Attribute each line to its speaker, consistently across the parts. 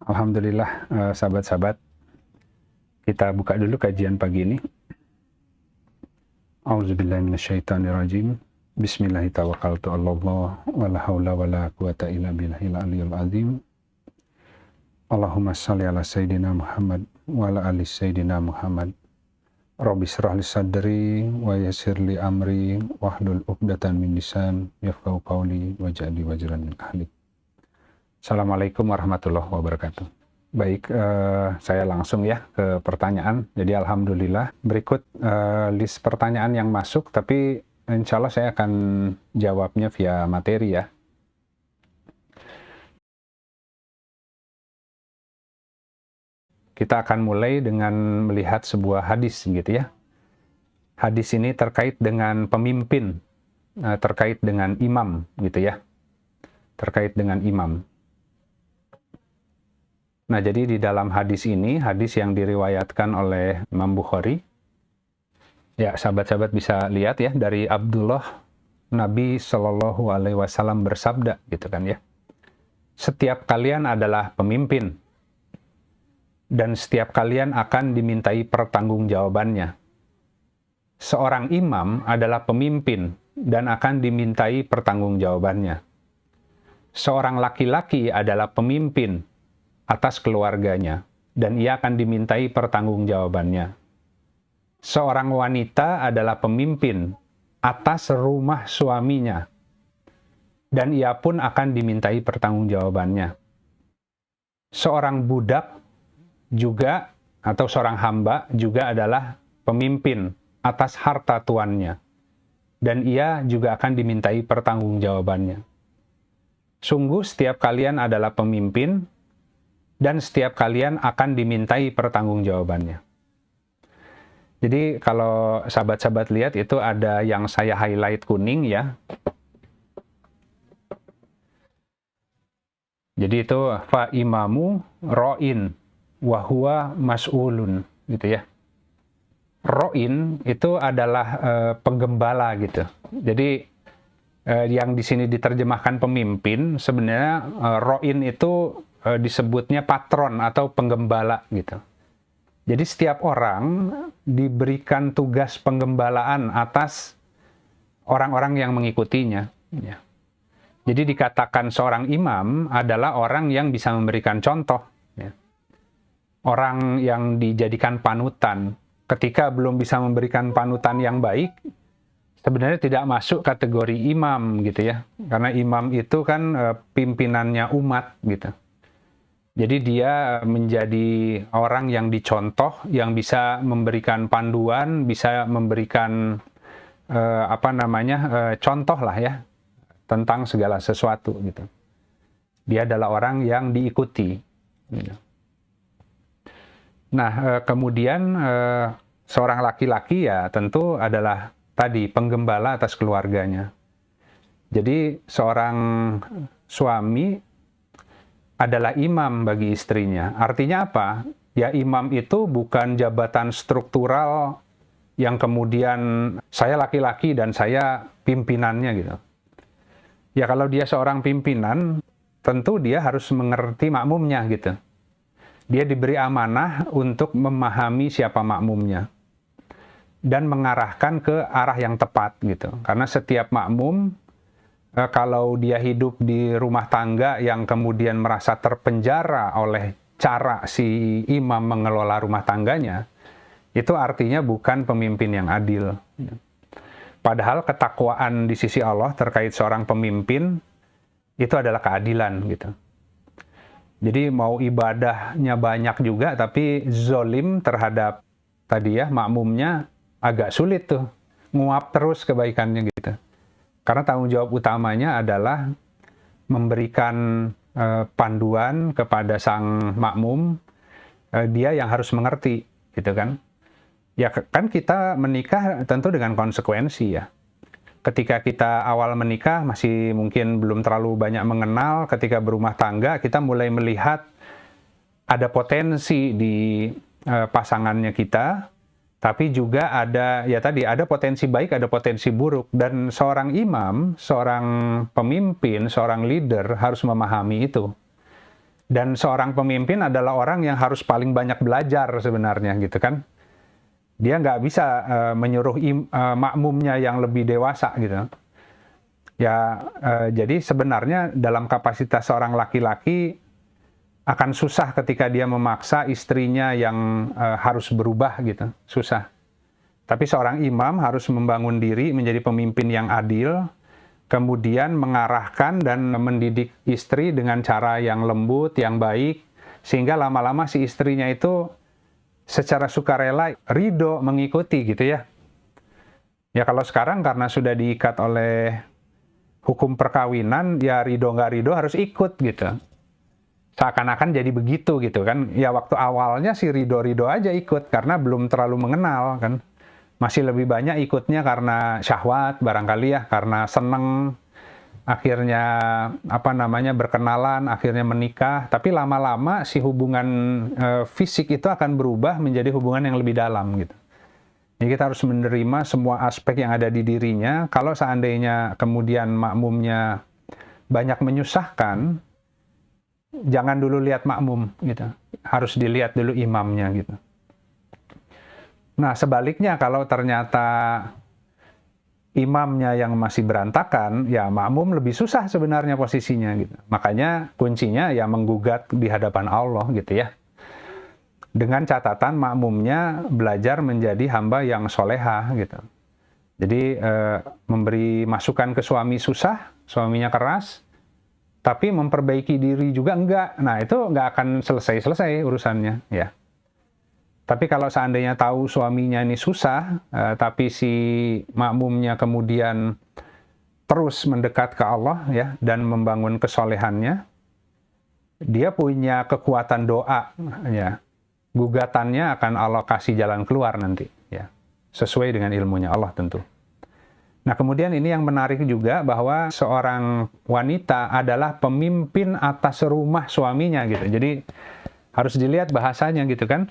Speaker 1: Alhamdulillah, sahabat-sahabat, kita buka dulu kajian pagi ini. A'udzubillahi minasyaitonirrajim. Bismillahirrahmanirrahim. Allah wala haula wala quwata illa billahil aliyil azim. Allahumma shalli ala sayyidina Muhammad wa ala ali sayyidina Muhammad. Rabbi shrah li sadri wa yassir li amri wahlul 'uqdatam min lisan yafqahu qawli waj'alni wazran min ahli. Assalamualaikum warahmatullahi wabarakatuh. Baik, saya langsung ya ke pertanyaan. Jadi alhamdulillah berikut list pertanyaan yang masuk, tapi insya Allah saya akan jawabnya via materi ya. Kita akan mulai dengan melihat sebuah hadis gitu ya. Hadis ini terkait dengan pemimpin, terkait dengan imam gitu ya. Terkait dengan imam. Nah, jadi di dalam hadis ini, hadis yang diriwayatkan oleh Imam Bukhari, ya sahabat-sahabat bisa lihat ya, dari Abdullah, Nabi Shallallahu Alaihi Wasallam bersabda, gitu kan ya. Setiap kalian adalah pemimpin, dan setiap kalian akan dimintai pertanggungjawabannya. Seorang imam adalah pemimpin, dan akan dimintai pertanggungjawabannya. Seorang laki-laki adalah pemimpin atas keluarganya, dan ia akan dimintai pertanggungjawabannya. Seorang wanita adalah pemimpin atas rumah suaminya, dan ia pun akan dimintai pertanggungjawabannya. Seorang budak juga, atau seorang hamba juga adalah pemimpin atas harta tuannya, dan ia juga akan dimintai pertanggungjawabannya. Sungguh setiap kalian adalah pemimpin, dan setiap kalian akan dimintai pertanggungjawabannya. Jadi kalau sahabat-sahabat lihat itu ada yang saya highlight kuning ya. Jadi itu fa imamu ro'in wa huwa mas'ulun gitu ya. Ro'in itu adalah penggembala gitu. Jadi yang di sini diterjemahkan pemimpin, sebenarnya ro'in itu disebutnya patron atau penggembala gitu. Jadi setiap orang diberikan tugas penggembalaan atas orang-orang yang mengikutinya. Ya. Jadi dikatakan seorang imam adalah orang yang bisa memberikan contoh. Ya. Orang yang dijadikan panutan. Ketika belum bisa memberikan panutan yang baik, sebenarnya tidak masuk kategori imam gitu ya. Karena imam itu kan pimpinannya umat gitu. Jadi dia menjadi orang yang dicontoh, yang bisa memberikan panduan, bisa memberikan contoh lah ya tentang segala sesuatu gitu. Dia adalah orang yang diikuti. Gitu. Nah, kemudian seorang laki-laki ya tentu adalah tadi penggembala atas keluarganya. Jadi seorang suami adalah imam bagi istrinya. Artinya apa? Ya imam itu bukan jabatan struktural yang kemudian saya laki-laki dan saya pimpinannya gitu. Ya kalau dia seorang pimpinan, tentu dia harus mengerti makmumnya gitu. Dia diberi amanah untuk memahami siapa makmumnya dan mengarahkan ke arah yang tepat gitu. Karena setiap makmum kalau dia hidup di rumah tangga yang kemudian merasa terpenjara oleh cara si imam mengelola rumah tangganya, itu artinya bukan pemimpin yang adil. Padahal ketakwaan di sisi Allah terkait seorang pemimpin itu adalah keadilan gitu. Jadi mau ibadahnya banyak juga, tapi zolim terhadap tadi ya makmumnya agak sulit tuh, nguap terus kebaikannya gitu. Karena tanggung jawab utamanya adalah memberikan panduan kepada sang makmum, dia yang harus mengerti, gitu kan. Ya kan kita menikah tentu dengan konsekuensi ya. Ketika kita awal menikah masih mungkin belum terlalu banyak mengenal, ketika berumah tangga kita mulai melihat ada potensi di pasangannya kita, tapi juga ada potensi baik, ada potensi buruk, dan seorang imam, seorang pemimpin, seorang leader harus memahami itu. Dan seorang pemimpin adalah orang yang harus paling banyak belajar sebenarnya gitu kan. Dia nggak bisa menyuruh makmumnya yang lebih dewasa gitu. Ya, jadi sebenarnya dalam kapasitas seorang laki-laki akan susah ketika dia memaksa istrinya yang harus berubah gitu, susah. Tapi seorang imam harus membangun diri menjadi pemimpin yang adil, kemudian mengarahkan dan mendidik istri dengan cara yang lembut, yang baik, sehingga lama-lama si istrinya itu secara sukarela ridho mengikuti gitu ya. Ya kalau sekarang karena sudah diikat oleh hukum perkawinan, ya ridho nggak ridho harus ikut gitu. Seakan-akan jadi begitu gitu kan. Ya waktu awalnya sih ridho-ridho aja ikut karena belum terlalu mengenal kan. Masih lebih banyak ikutnya karena syahwat barangkali ya, karena seneng, akhirnya berkenalan, akhirnya menikah. Tapi lama-lama si hubungan fisik itu akan berubah menjadi hubungan yang lebih dalam gitu. Jadi kita harus menerima semua aspek yang ada di dirinya. Kalau seandainya kemudian makmumnya banyak menyusahkan, jangan dulu lihat makmum gitu. Harus dilihat dulu imamnya gitu. Nah, sebaliknya kalau ternyata imamnya yang masih berantakan, ya makmum lebih susah sebenarnya posisinya gitu. Makanya kuncinya ya menggugat di hadapan Allah gitu ya. Dengan catatan makmumnya belajar menjadi hamba yang solehah gitu. Jadi memberi masukan ke suami susah, suaminya keras, tapi memperbaiki diri juga enggak. Nah itu enggak akan selesai-selesai urusannya ya. Tapi kalau seandainya tahu suaminya ini susah, tapi si makmumnya kemudian terus mendekat ke Allah ya dan membangun kesolehannya, dia punya kekuatan doa ya. Gugatannya akan Allah kasih jalan keluar nanti ya. Sesuai dengan ilmunya Allah tentu. Nah, kemudian ini yang menarik juga bahwa seorang wanita adalah pemimpin atas rumah suaminya gitu. Jadi harus dilihat bahasanya gitu kan.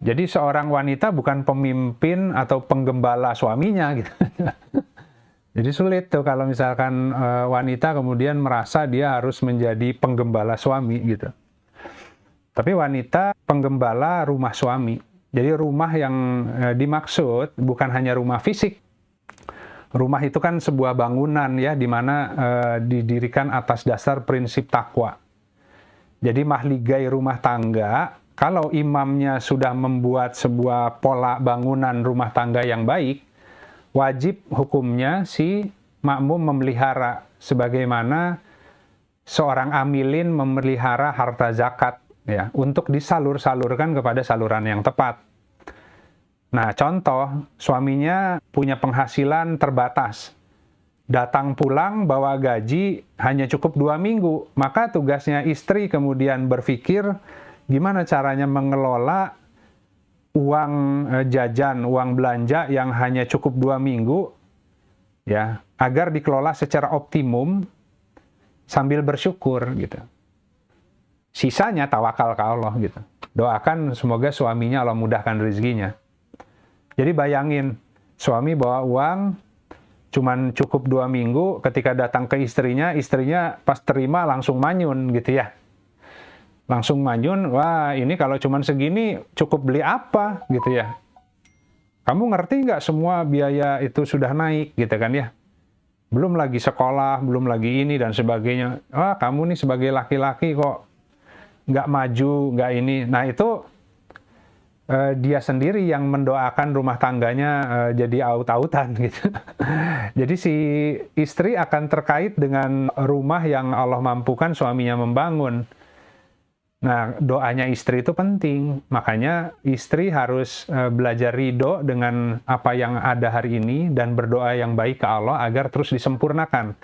Speaker 1: Jadi seorang wanita bukan pemimpin atau penggembala suaminya gitu. Jadi sulit tuh kalau misalkan wanita kemudian merasa dia harus menjadi penggembala suami gitu. Tapi wanita penggembala rumah suami. Jadi rumah yang dimaksud bukan hanya rumah fisik. Rumah itu kan sebuah bangunan ya, di mana didirikan atas dasar prinsip takwa. Jadi mahligai rumah tangga, kalau imamnya sudah membuat sebuah pola bangunan rumah tangga yang baik, wajib hukumnya si makmum memelihara, sebagaimana seorang amilin memelihara harta zakat ya, untuk disalur-salurkan kepada saluran yang tepat. Nah, contoh, suaminya punya penghasilan terbatas. Datang pulang bawa gaji hanya cukup 2 minggu. Maka tugasnya istri kemudian berpikir gimana caranya mengelola uang jajan, uang belanja yang hanya cukup 2 minggu, ya, agar dikelola secara optimum sambil bersyukur gitu. Sisanya tawakal ke Allah gitu. Doakan semoga suaminya Allah mudahkan rezekinya. Jadi bayangin, suami bawa uang cuman cukup 2 minggu, ketika datang ke istrinya pas terima langsung manyun gitu ya. Langsung manyun, wah ini kalau cuman segini cukup beli apa gitu ya. Kamu ngerti nggak semua biaya itu sudah naik gitu kan ya. Belum lagi sekolah, belum lagi ini dan sebagainya. Wah kamu nih sebagai laki-laki kok nggak maju, nggak ini. Nah itu dia sendiri yang mendoakan rumah tangganya jadi aut-autan gitu. Jadi si istri akan terkait dengan rumah yang Allah mampukan suaminya membangun. Nah, doanya istri itu penting. Makanya istri harus belajar ridho dengan apa yang ada hari ini dan berdoa yang baik ke Allah agar terus disempurnakan.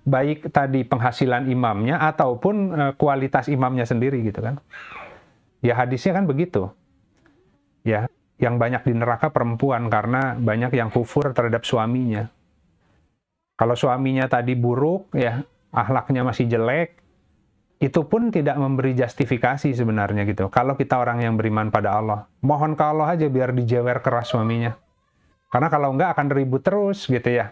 Speaker 1: Baik tadi penghasilan imamnya ataupun kualitas imamnya sendiri gitu kan. Ya hadisnya kan begitu. Ya, yang banyak di neraka perempuan karena banyak yang kufur terhadap suaminya. Kalau suaminya tadi buruk, ya akhlaknya masih jelek, itu pun tidak memberi justifikasi sebenarnya gitu. Kalau kita orang yang beriman pada Allah, mohon ke Allah aja biar dijewer keras suaminya. Karena kalau enggak akan ribut terus gitu ya.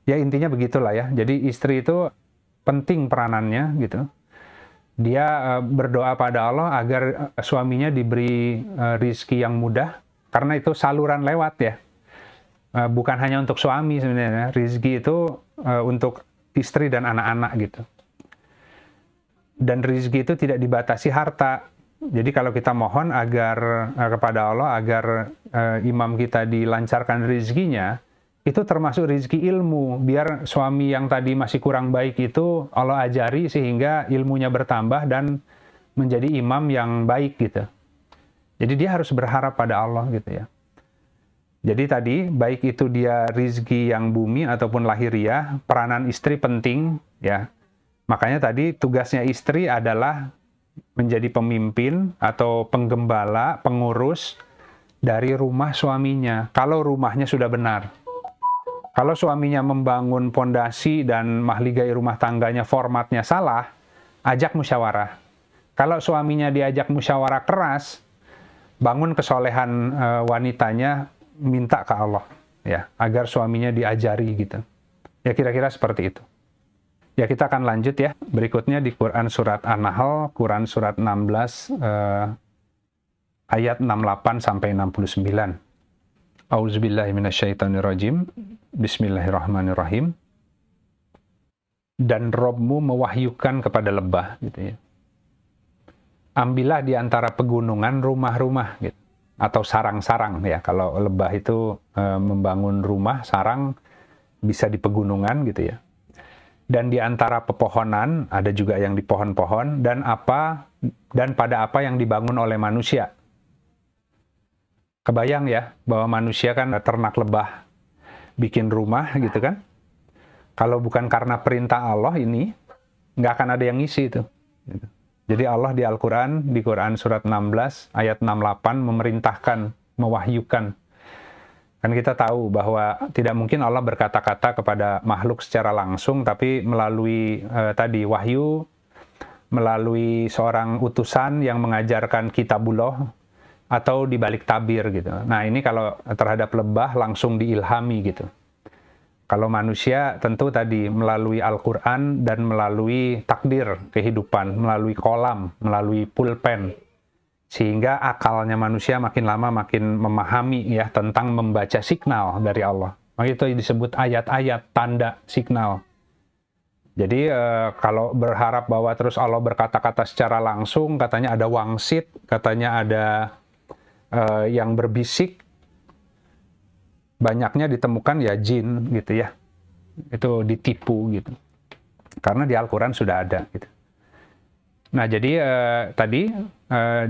Speaker 1: Ya intinya begitulah ya. Jadi istri itu penting peranannya gitu. dia berdoa pada Allah agar suaminya diberi rizki yang mudah, karena itu saluran lewat ya. Bukan hanya untuk suami sebenarnya, rizki itu untuk istri dan anak-anak gitu. Dan rizki itu tidak dibatasi harta. Jadi kalau kita mohon agar kepada Allah agar imam kita dilancarkan rizkinya, itu termasuk rizki ilmu. Biar suami yang tadi masih kurang baik itu Allah ajari sehingga ilmunya bertambah dan menjadi imam yang baik gitu. Jadi dia harus berharap pada Allah gitu ya. Jadi tadi baik itu dia rizki yang bumi ataupun lahiriah, peranan istri penting ya. Makanya tadi tugasnya istri adalah menjadi pemimpin atau penggembala, pengurus dari rumah suaminya. Kalau rumahnya sudah benar. Kalau suaminya membangun pondasi dan mahligai rumah tangganya formatnya salah, ajak musyawarah. Kalau suaminya diajak musyawarah keras, bangun kesolehan wanitanya, minta ke Allah ya, agar suaminya diajari gitu. Ya kira-kira seperti itu. Ya kita akan lanjut ya. Berikutnya di Quran surat An-Nahl, Quran surat 16 ayat 68 sampai 69. Auzubillahi minasyaitonirrajim. Bismillahirrahmanirrahim. Dan Robmu mewahyukan kepada lebah gitu ya. Ambillah di antara pegunungan rumah-rumah gitu, atau sarang-sarang ya. Kalau lebah itu membangun rumah, sarang bisa di pegunungan gitu ya. Dan di antara pepohonan, ada juga yang di pohon-pohon, dan pada apa yang dibangun oleh manusia. Kebayang ya, bahwa manusia kan ternak lebah, bikin rumah gitu kan. Kalau bukan karena perintah Allah ini, nggak akan ada yang ngisi itu. Jadi Allah di Al-Quran, di Quran surat 16, ayat 68, memerintahkan, mewahyukan. Kan kita tahu bahwa tidak mungkin Allah berkata-kata kepada makhluk secara langsung, tapi melalui tadi wahyu, melalui seorang utusan yang mengajarkan kitabullah, atau di balik tabir gitu. Nah ini kalau terhadap lebah langsung diilhami gitu. Kalau manusia tentu tadi melalui Al-Quran dan melalui takdir kehidupan, melalui kolam, melalui pulpen. Sehingga akalnya manusia makin lama makin memahami ya tentang membaca signal dari Allah. Maka itu disebut ayat-ayat tanda signal. Jadi kalau berharap bahwa terus Allah berkata-kata secara langsung, katanya ada wangsit, katanya ada yang berbisik, banyaknya ditemukan ya jin gitu ya. Itu ditipu gitu. Karena di Al-Quran sudah ada gitu. Nah jadi tadi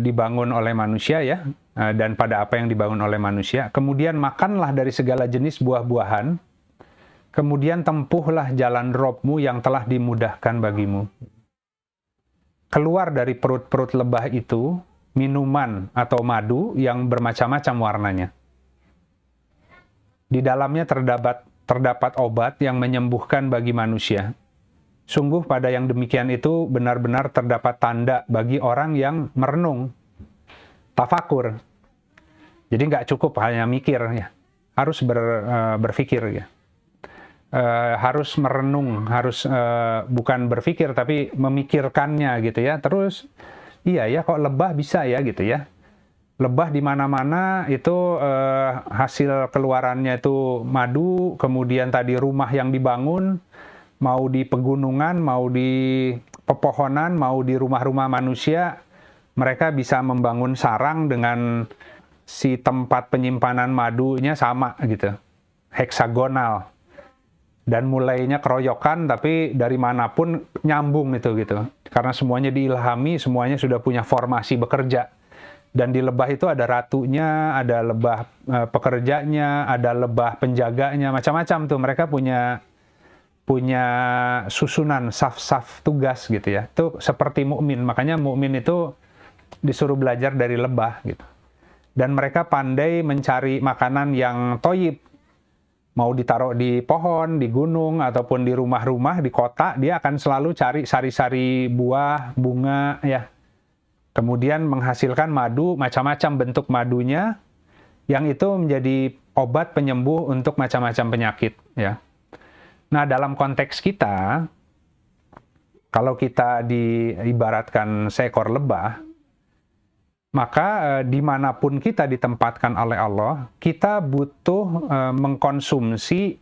Speaker 1: dibangun oleh manusia ya, dan pada apa yang dibangun oleh manusia. Kemudian makanlah dari segala jenis buah-buahan, kemudian tempuhlah jalan Robmu yang telah dimudahkan bagimu. Keluar dari perut-perut lebah itu minuman atau madu yang bermacam-macam warnanya. Di dalamnya terdapat obat yang menyembuhkan bagi manusia. Sungguh pada yang demikian itu benar-benar terdapat tanda bagi orang yang merenung, tafakur. Jadi nggak cukup hanya mikir ya, harus berpikir ya. Harus merenung, harus bukan berpikir tapi memikirkannya gitu ya. Terus iya ya kok lebah bisa ya gitu ya. Lebah di mana-mana itu hasil keluarannya itu madu, kemudian tadi rumah yang dibangun, mau di pegunungan, mau di pepohonan, mau di rumah-rumah manusia, mereka bisa membangun sarang dengan si tempat penyimpanan madunya sama gitu, heksagonal. Dan mulainya keroyokan, tapi dari manapun nyambung itu gitu. Karena semuanya diilhami, semuanya sudah punya formasi bekerja. Dan di lebah itu ada ratunya, ada lebah pekerjanya, ada lebah penjaganya, macam-macam tuh. Mereka punya susunan saf-saf tugas gitu ya. Itu seperti mukmin. Makanya mukmin itu disuruh belajar dari lebah gitu. Dan mereka pandai mencari makanan yang toyib. Mau ditaruh di pohon, di gunung, ataupun di rumah-rumah, di kota, dia akan selalu cari sari-sari buah, bunga ya. Kemudian menghasilkan madu, macam-macam bentuk madunya, yang itu menjadi obat penyembuh untuk macam-macam penyakit ya. Nah, dalam konteks kita, Kalau kita diibaratkan seekor lebah, maka dimanapun kita ditempatkan oleh Allah, kita butuh mengkonsumsi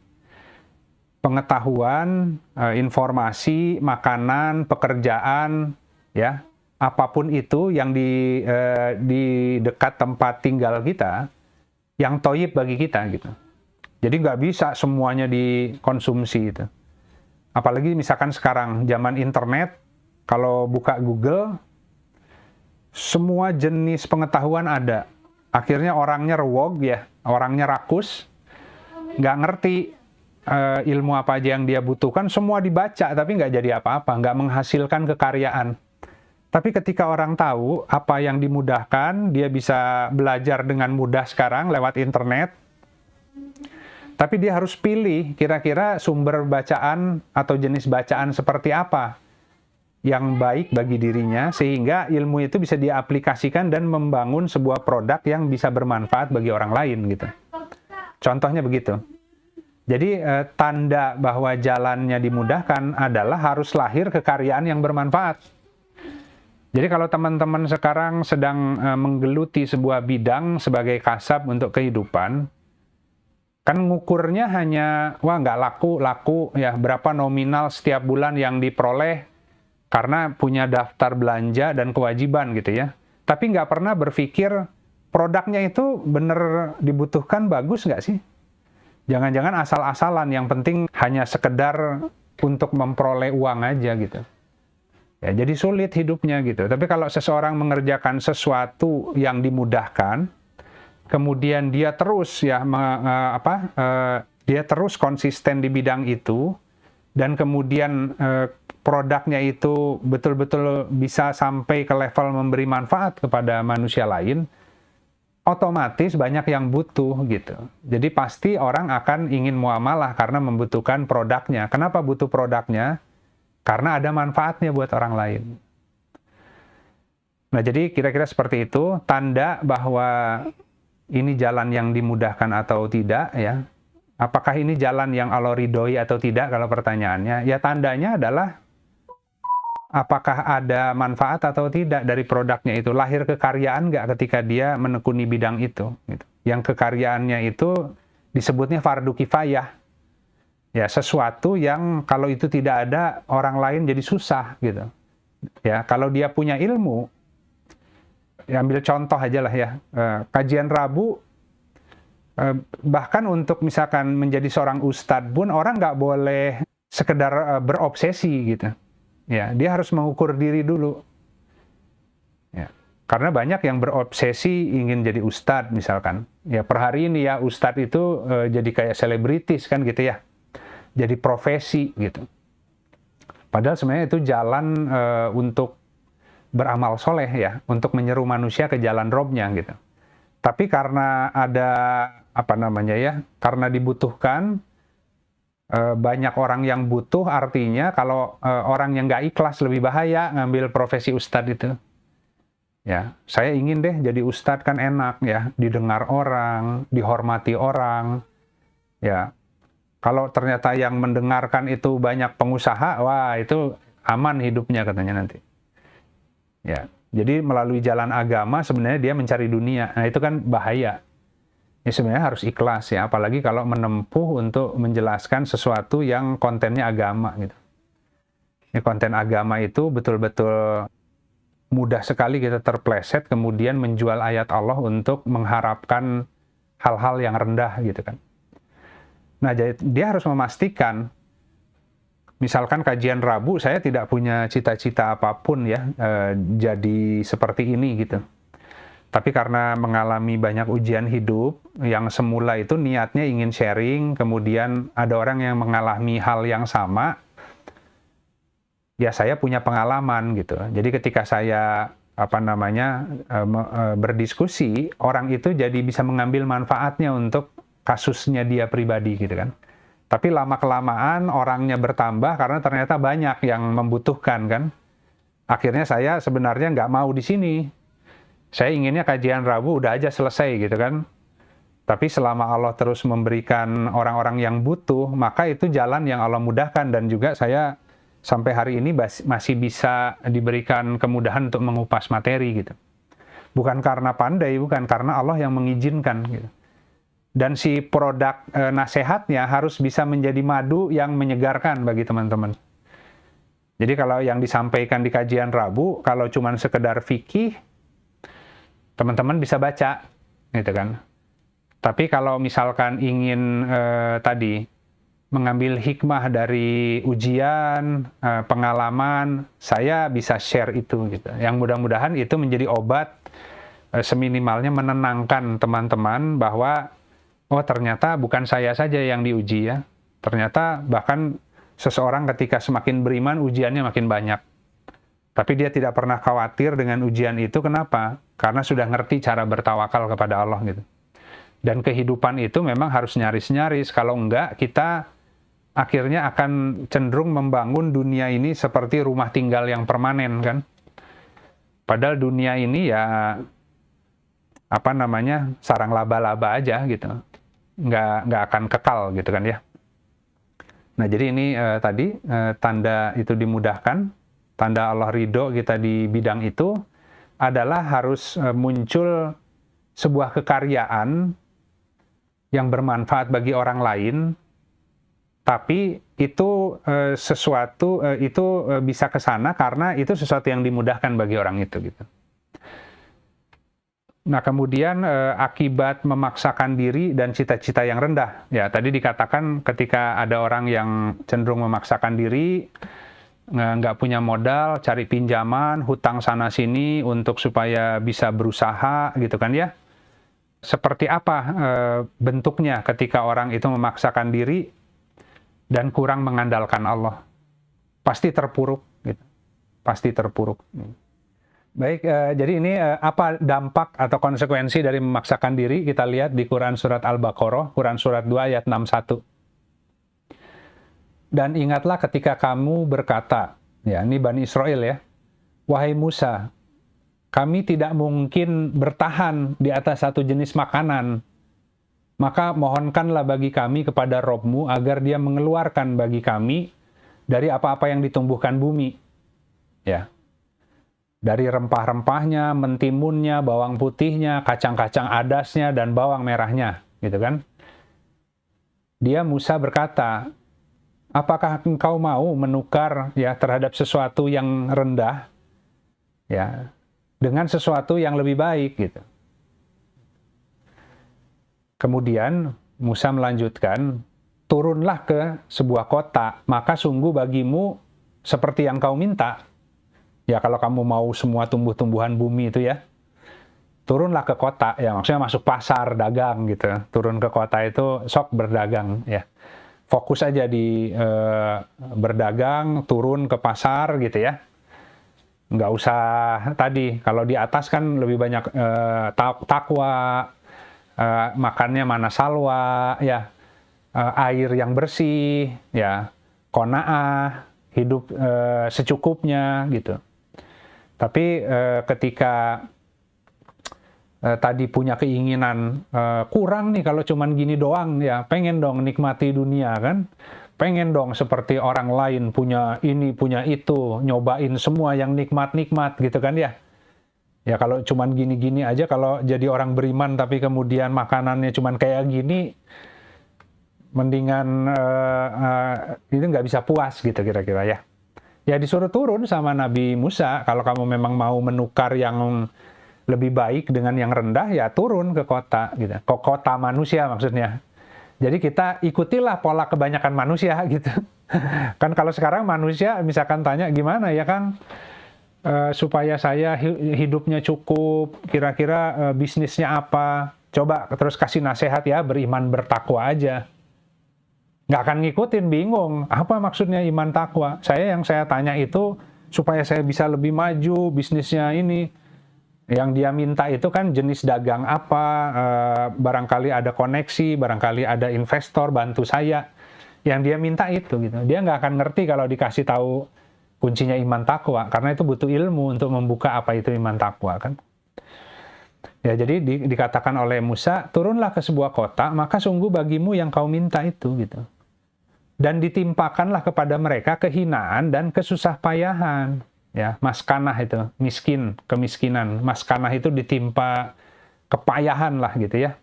Speaker 1: pengetahuan, informasi, makanan, pekerjaan, ya, apapun itu yang di dekat tempat tinggal kita, yang toyib bagi kita gitu. Jadi nggak bisa semuanya dikonsumsi itu. Apalagi misalkan sekarang zaman internet, kalau buka Google, semua jenis pengetahuan ada. Akhirnya orangnya rewog ya, orangnya rakus, nggak ngerti ilmu apa aja yang dia butuhkan, semua dibaca tapi nggak jadi apa-apa, nggak menghasilkan kekaryaan. Tapi ketika orang tahu apa yang dimudahkan, dia bisa belajar dengan mudah sekarang lewat internet. Tapi dia harus pilih kira-kira sumber bacaan atau jenis bacaan seperti apa yang baik bagi dirinya, sehingga ilmu itu bisa diaplikasikan dan membangun sebuah produk yang bisa bermanfaat bagi orang lain gitu. Contohnya begitu. Jadi tanda bahwa jalannya dimudahkan adalah harus lahir kekaryaan yang bermanfaat. Jadi kalau teman-teman sekarang sedang menggeluti sebuah bidang sebagai kasab untuk kehidupan, kan ngukurnya hanya, wah nggak laku ya, berapa nominal setiap bulan yang diperoleh, karena punya daftar belanja dan kewajiban gitu ya. Tapi nggak pernah berpikir produknya itu bener dibutuhkan, bagus nggak sih? Jangan-jangan asal-asalan, yang penting hanya sekedar untuk memperoleh uang aja gitu. Ya, jadi sulit hidupnya gitu. Tapi kalau seseorang mengerjakan sesuatu yang dimudahkan, kemudian dia terus ya dia terus konsisten di bidang itu, dan kemudian produknya itu betul-betul bisa sampai ke level memberi manfaat kepada manusia lain, otomatis banyak yang butuh gitu. Jadi pasti orang akan ingin muamalah karena membutuhkan produknya. Kenapa butuh produknya? Karena ada manfaatnya buat orang lain. Nah, jadi kira-kira seperti itu, tanda bahwa ini jalan yang dimudahkan atau tidak ya. Apakah ini jalan yang Allah ridhoi atau tidak kalau pertanyaannya? Ya tandanya adalah apakah ada manfaat atau tidak dari produknya itu. Lahir kekaryaan nggak ketika dia menekuni bidang itu. Gitu. Yang kekaryaannya itu disebutnya fardu kifayah. Ya, sesuatu yang kalau itu tidak ada, orang lain jadi susah gitu. Ya, kalau dia punya ilmu, ya ambil contoh aja lah ya, kajian Rabu, bahkan untuk misalkan menjadi seorang ustadz pun orang nggak boleh sekedar berobsesi gitu. Ya, dia harus mengukur diri dulu. Ya, karena banyak yang berobsesi ingin jadi ustadz misalkan. Ya, per hari ini ya ustadz itu jadi kayak selebritis kan gitu ya. Jadi profesi gitu. Padahal sebenarnya itu jalan untuk beramal soleh ya, untuk menyeru manusia ke jalan Robnya gitu. Tapi karena ada karena dibutuhkan, banyak orang yang butuh, artinya kalau orang yang nggak ikhlas lebih bahaya ngambil profesi ustadz itu. Ya, saya ingin deh jadi ustadz kan enak ya, didengar orang, dihormati orang. Ya, kalau ternyata yang mendengarkan itu banyak pengusaha, wah itu aman hidupnya katanya nanti. Ya, jadi melalui jalan agama sebenarnya dia mencari dunia. Nah itu kan bahaya. Ya sebenarnya harus ikhlas ya, apalagi kalau menempuh untuk menjelaskan sesuatu yang kontennya agama gitu. Ya, konten agama itu betul-betul mudah sekali kita terpleset kemudian menjual ayat Allah untuk mengharapkan hal-hal yang rendah gitu kan. Nah, jadi dia harus memastikan, misalkan kajian Rabu, saya tidak punya cita-cita apapun ya, jadi seperti ini gitu. Tapi karena mengalami banyak ujian hidup, yang semula itu niatnya ingin sharing, kemudian ada orang yang mengalami hal yang sama, ya saya punya pengalaman gitu. Jadi ketika saya berdiskusi, orang itu jadi bisa mengambil manfaatnya untuk kasusnya dia pribadi gitu kan. Tapi lama-kelamaan orangnya bertambah karena ternyata banyak yang membutuhkan kan. Akhirnya saya sebenarnya nggak mau di sini. Saya inginnya kajian Rabu udah aja selesai gitu kan. Tapi selama Allah terus memberikan orang-orang yang butuh, maka itu jalan yang Allah mudahkan. Dan juga saya sampai hari ini masih bisa diberikan kemudahan untuk mengupas materi gitu. Bukan karena pandai, bukan karena Allah yang mengizinkan gitu. Dan si produk nasihatnya harus bisa menjadi madu yang menyegarkan bagi teman-teman. Jadi kalau yang disampaikan di kajian Rabu, kalau cuma sekedar fikih, teman-teman bisa baca, gitu kan. Tapi kalau misalkan ingin tadi mengambil hikmah dari ujian, pengalaman, saya bisa share itu, gitu. Yang mudah-mudahan itu menjadi obat seminimalnya menenangkan teman-teman bahwa oh ternyata bukan saya saja yang diuji ya. Ternyata bahkan seseorang ketika semakin beriman, ujiannya makin banyak. Tapi dia tidak pernah khawatir dengan ujian itu. Kenapa? Karena sudah ngerti cara bertawakal kepada Allah gitu. Dan kehidupan itu memang harus nyaris-nyaris. Kalau enggak, kita akhirnya akan cenderung membangun dunia ini seperti rumah tinggal yang permanen kan. Padahal dunia ini ya sarang laba-laba aja gitu. Nggak akan kekal gitu kan ya. Nah, jadi ini tadi tanda itu dimudahkan, tanda Allah ridho kita di bidang itu adalah harus muncul sebuah kekaryaan yang bermanfaat bagi orang lain, tapi itu sesuatu itu bisa ke sana karena itu sesuatu yang dimudahkan bagi orang itu gitu. Nah, kemudian akibat memaksakan diri dan cita-cita yang rendah. Ya, tadi dikatakan ketika ada orang yang cenderung memaksakan diri, nggak punya modal, cari pinjaman, hutang sana-sini untuk supaya bisa berusaha, gitu kan ya. Seperti apa bentuknya ketika orang itu memaksakan diri dan kurang mengandalkan Allah? Pasti terpuruk, gitu. Pasti terpuruk. Baik, jadi ini apa dampak atau konsekuensi dari memaksakan diri? Kita lihat di Quran Surat Al-Baqarah, Quran Surat 2 ayat 61. Dan ingatlah ketika kamu berkata, ya ini Bani Israel ya, wahai Musa, kami tidak mungkin bertahan di atas satu jenis makanan, maka mohonkanlah bagi kami kepada Robmu agar dia mengeluarkan bagi kami dari apa-apa yang ditumbuhkan bumi. Ya. Dari rempah-rempahnya, mentimunnya, bawang putihnya, kacang-kacang adasnya, dan bawang merahnya, gitu kan. Dia Musa berkata, apakah engkau mau menukar ya terhadap sesuatu yang rendah, ya, dengan sesuatu yang lebih baik, gitu. Kemudian Musa melanjutkan, turunlah ke sebuah kota, maka sungguh bagimu seperti yang kau minta. Ya kalau kamu mau semua tumbuh-tumbuhan bumi itu ya, turunlah ke kota, ya maksudnya masuk pasar, dagang gitu. Turun ke kota itu sok berdagang ya. Fokus aja di berdagang, turun ke pasar gitu ya. Nggak usah tadi, kalau di atas kan lebih banyak takwa, makannya mana salwa, ya air yang bersih, ya qanaah, hidup secukupnya gitu. Tapi ketika tadi punya keinginan kurang nih kalau cuman gini doang, ya pengen dong nikmati dunia kan, pengen dong seperti orang lain punya ini punya itu, nyobain semua yang nikmat-nikmat gitu kan ya. Ya kalau cuman gini-gini aja, kalau jadi orang beriman tapi kemudian makanannya cuman kayak gini, mendingan itu nggak bisa puas gitu kira-kira ya. Ya disuruh turun sama Nabi Musa, kalau kamu memang mau menukar yang lebih baik dengan yang rendah, ya turun ke kota, gitu. Ke kota manusia maksudnya. Jadi kita ikutilah pola kebanyakan manusia, gitu. Kan kalau sekarang manusia misalkan tanya, gimana ya Kang, supaya saya hidupnya cukup, kira-kira bisnisnya apa? Coba terus kasih nasihat ya, beriman bertakwa aja. Nggak akan ngikutin, bingung. Apa maksudnya iman takwa? Yang saya tanya itu supaya saya bisa lebih maju, bisnisnya ini. Yang dia minta itu kan jenis dagang apa, barangkali ada koneksi, barangkali ada investor bantu saya. Yang dia minta itu gitu. Dia nggak akan ngerti kalau dikasih tahu kuncinya iman takwa, karena itu butuh ilmu untuk membuka apa itu iman takwa kan. Ya jadi dikatakan oleh Musa, turunlah ke sebuah kota, maka sungguh bagimu yang kau minta itu gitu. dan ditimpakanlah kepada mereka kehinaan dan kesusahpayahan. Ya, maskanah itu, kemiskinan. Maskanah itu ditimpa kepayahan lah gitu ya.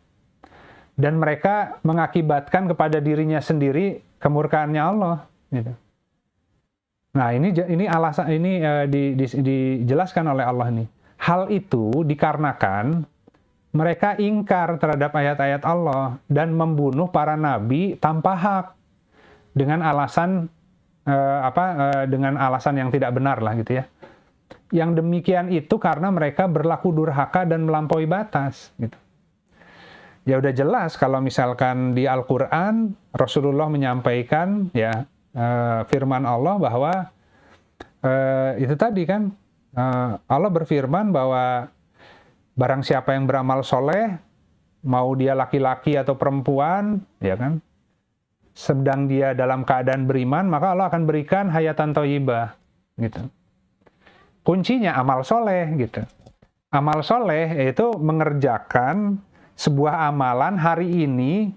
Speaker 1: Dan mereka mengakibatkan kepada dirinya sendiri kemurkaannya Allah gitu. Nah, ini alasan ini dijelaskan oleh Allah nih. Hal itu dikarenakan mereka ingkar terhadap ayat-ayat Allah dan membunuh para nabi tanpa hak dengan alasan dengan alasan yang tidak benar lah gitu ya. Yang demikian itu karena mereka berlaku durhaka dan melampaui batas gitu. Ya udah jelas kalau misalkan di Al-Qur'an Rasulullah menyampaikan ya firman Allah bahwa itu tadi kan Allah berfirman bahwa barang siapa yang beramal soleh, mau dia laki-laki atau perempuan, ya kan, sedang dia dalam keadaan beriman, maka Allah akan berikan hayatan thayyibah, gitu. Kuncinya amal soleh, gitu. Amal soleh itu mengerjakan sebuah amalan hari ini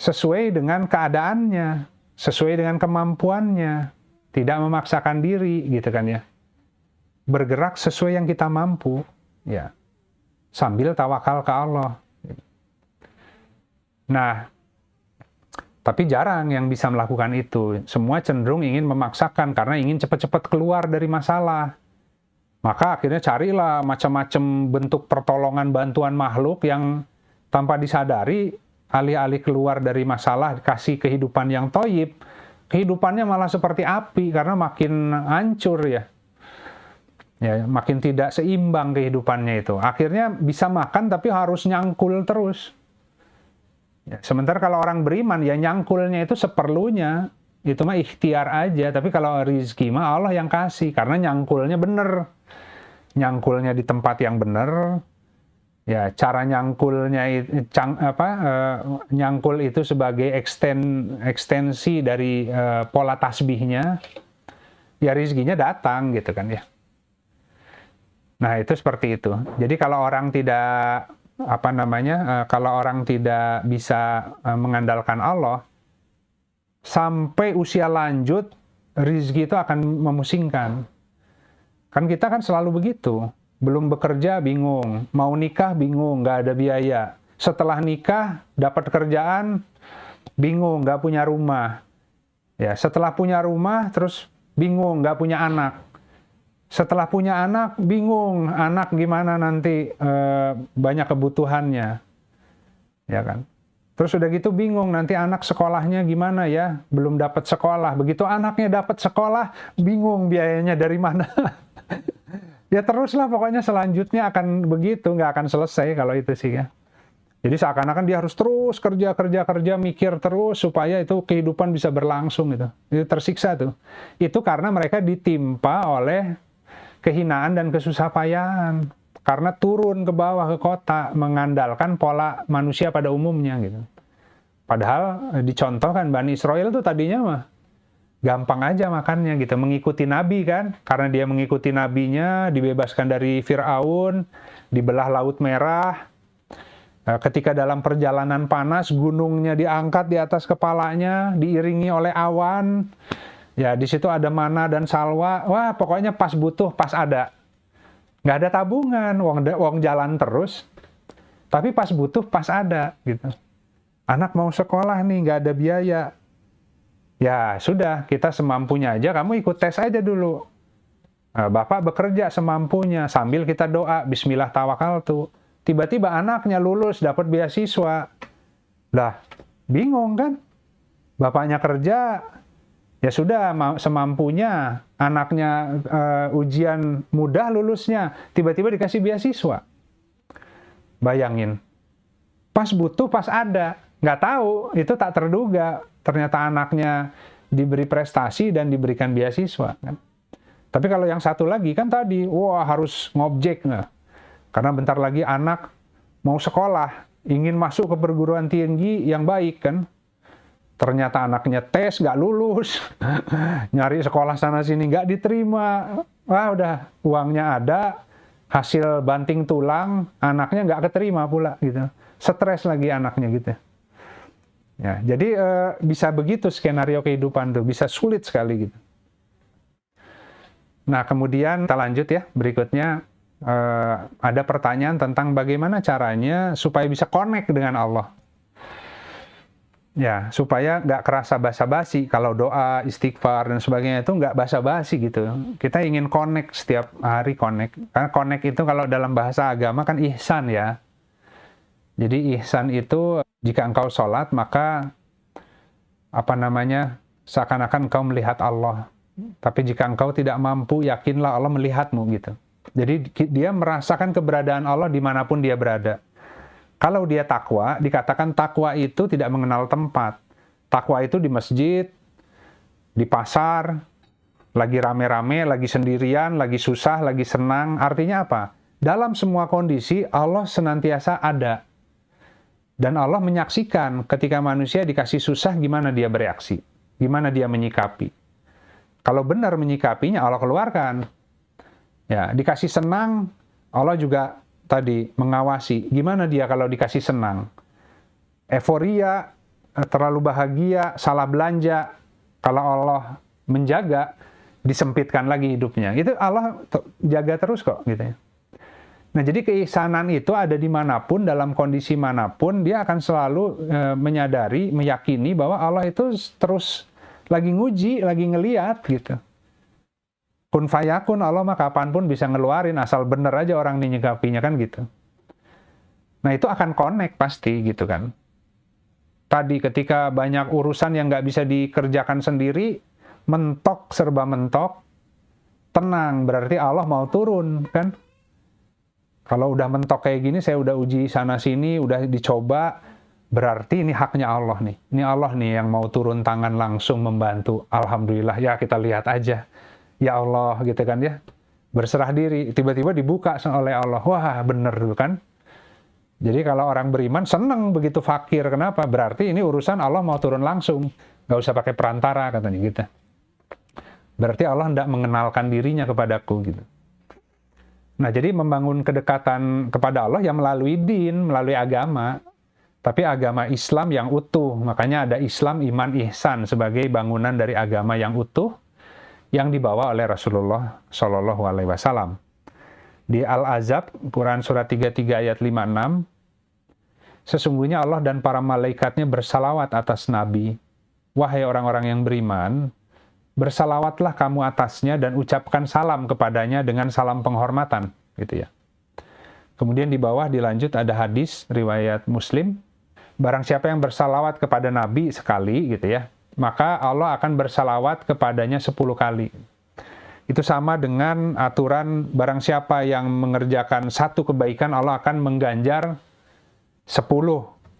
Speaker 1: sesuai dengan keadaannya, sesuai dengan kemampuannya, tidak memaksakan diri, gitu kan ya. Bergerak sesuai yang kita mampu, ya, sambil tawakal ke Allah. Nah, tapi jarang yang bisa melakukan itu. Semua cenderung ingin memaksakan karena ingin cepat-cepat keluar dari masalah. Maka akhirnya carilah macam-macam bentuk pertolongan bantuan makhluk yang tanpa disadari, alih-alih keluar dari masalah, kasih kehidupan yang thayyib, kehidupannya malah seperti api karena makin hancur ya. Ya, makin tidak seimbang kehidupannya itu. Akhirnya bisa makan tapi harus nyangkul terus. Ya, sementara kalau orang beriman ya nyangkulnya itu seperlunya. Itu mah ikhtiar aja. Tapi kalau rezeki mah Allah yang kasih karena nyangkulnya bener. Nyangkulnya di tempat yang bener. Ya, cara nyangkulnya nyangkul itu sebagai ekstensi dari pola tasbihnya. Ya rezekinya datang gitu kan ya. Nah, itu seperti itu. Jadi kalau orang tidak kalau orang tidak bisa mengandalkan Allah, sampai usia lanjut rezeki itu akan memusingkan. Kan kita kan selalu begitu. Belum bekerja bingung, mau nikah bingung, nggak ada biaya. Setelah nikah dapat kerjaan bingung, nggak punya rumah. Ya, setelah punya rumah terus bingung, nggak punya anak. Setelah punya anak, bingung anak gimana nanti banyak kebutuhannya, ya kan? Terus udah gitu bingung nanti anak sekolahnya gimana ya, belum dapat sekolah. Begitu anaknya dapat sekolah, bingung biayanya dari mana. Ya teruslah pokoknya selanjutnya akan begitu, nggak akan selesai kalau itu sih ya. Jadi seakan-akan dia harus terus kerja, mikir terus supaya itu kehidupan bisa berlangsung gitu. Itu tersiksa tuh. Itu karena mereka ditimpa oleh kehinaan dan kesusahpayaan karena turun ke bawah ke kota mengandalkan pola manusia pada umumnya gitu. Padahal dicontohkan Bani Israel tuh tadinya mah gampang aja makannya gitu, mengikuti Nabi kan, karena dia mengikuti nabinya, dibebaskan dari Fir'aun, dibelah Laut Merah. Ketika dalam perjalanan panas, gunungnya diangkat di atas kepalanya, diiringi oleh awan. Ya, di situ ada mana dan salwa. Wah, pokoknya pas butuh, pas ada. Nggak ada tabungan, uang jalan terus. Tapi pas butuh, pas ada. Gitu. Anak mau sekolah nih, nggak ada biaya. Ya, sudah, kita semampunya aja. Kamu ikut tes aja dulu. Bapak bekerja semampunya. Sambil kita doa, Bismillah tawakaltu. Tiba-tiba anaknya lulus, dapat beasiswa. Lah, bingung kan? Bapaknya kerja, ya sudah semampunya, anaknya ujian mudah lulusnya, tiba-tiba dikasih beasiswa. Bayangin, pas butuh, pas ada, nggak tahu, itu tak terduga. Ternyata anaknya diberi prestasi dan diberikan beasiswa. Kan? Tapi kalau yang satu lagi kan tadi, wah harus ngobjek. Nah. Karena bentar lagi anak mau sekolah, ingin masuk ke perguruan tinggi yang baik kan. Ternyata anaknya tes, nggak lulus. Nyari sekolah sana-sini, nggak diterima. Wah udah, uangnya ada, hasil banting tulang, anaknya nggak keterima pula gitu. Stres lagi anaknya gitu. Ya, jadi bisa begitu skenario kehidupan tuh, bisa sulit sekali gitu. Nah, kemudian kita lanjut ya, berikutnya ada pertanyaan tentang bagaimana caranya supaya bisa connect dengan Allah. Ya, supaya nggak kerasa basa-basi. Kalau doa, istighfar, dan sebagainya itu nggak basa-basi gitu. Kita ingin connect setiap hari, connect. Karena connect itu kalau dalam bahasa agama kan ihsan ya. Jadi ihsan itu jika engkau sholat, maka seakan-akan engkau melihat Allah. Tapi jika engkau tidak mampu, yakinlah Allah melihatmu gitu. Jadi dia merasakan keberadaan Allah dimanapun dia berada. Kalau dia takwa, dikatakan takwa itu tidak mengenal tempat. Takwa itu di masjid, di pasar, lagi rame-rame, lagi sendirian, lagi susah, lagi senang. Artinya apa? Dalam semua kondisi, Allah senantiasa ada. Dan Allah menyaksikan ketika manusia dikasih susah, gimana dia bereaksi. Gimana dia menyikapi. Kalau benar menyikapinya, Allah keluarkan. Ya, dikasih senang, Allah juga tadi mengawasi gimana dia kalau dikasih senang, euforia, terlalu bahagia, salah belanja. Kalau Allah menjaga, disempitkan lagi hidupnya. Itu Allah jaga terus kok gitu ya. Nah, jadi keihsanan itu ada dimanapun, dalam kondisi manapun, dia akan selalu menyadari, meyakini bahwa Allah itu terus lagi nguji, lagi ngeliat gitu. Kun fayakun, Allah mah kapanpun bisa ngeluarin, asal bener aja orang nyikapinya kan gitu. Nah itu akan connect pasti gitu kan. Tadi ketika banyak urusan yang nggak bisa dikerjakan sendiri, mentok, serba mentok, tenang, berarti Allah mau turun kan. Kalau udah mentok kayak gini, saya udah uji sana-sini, udah dicoba, berarti ini haknya Allah nih. Ini Allah nih yang mau turun tangan langsung membantu. Alhamdulillah, ya kita lihat aja. Ya Allah gitu kan ya, berserah diri, tiba-tiba dibuka oleh Allah. Wah bener kan. Jadi kalau orang beriman seneng begitu fakir, kenapa? Berarti ini urusan Allah mau turun langsung, nggak usah pakai perantara katanya gitu. Berarti Allah tidak mengenalkan dirinya kepadaku gitu. Nah jadi membangun kedekatan kepada Allah ya melalui din, melalui agama. Tapi agama Islam yang utuh, makanya ada Islam, iman, ihsan sebagai bangunan dari agama yang utuh yang dibawa oleh Rasulullah Shallallahu Alaihi Wasallam. Di Al-Azab, Quran Surat 33 ayat 56, sesungguhnya Allah dan para malaikatnya bersalawat atas Nabi. Wahai orang-orang yang beriman, bersalawatlah kamu atasnya dan ucapkan salam kepadanya dengan salam penghormatan. Gitu ya. Kemudian di bawah dilanjut ada hadis, riwayat Muslim, barang siapa yang bersalawat kepada Nabi sekali, gitu ya, maka Allah akan bersalawat kepadanya 10 kali. Itu sama dengan aturan barang siapa yang mengerjakan satu kebaikan, Allah akan mengganjar 10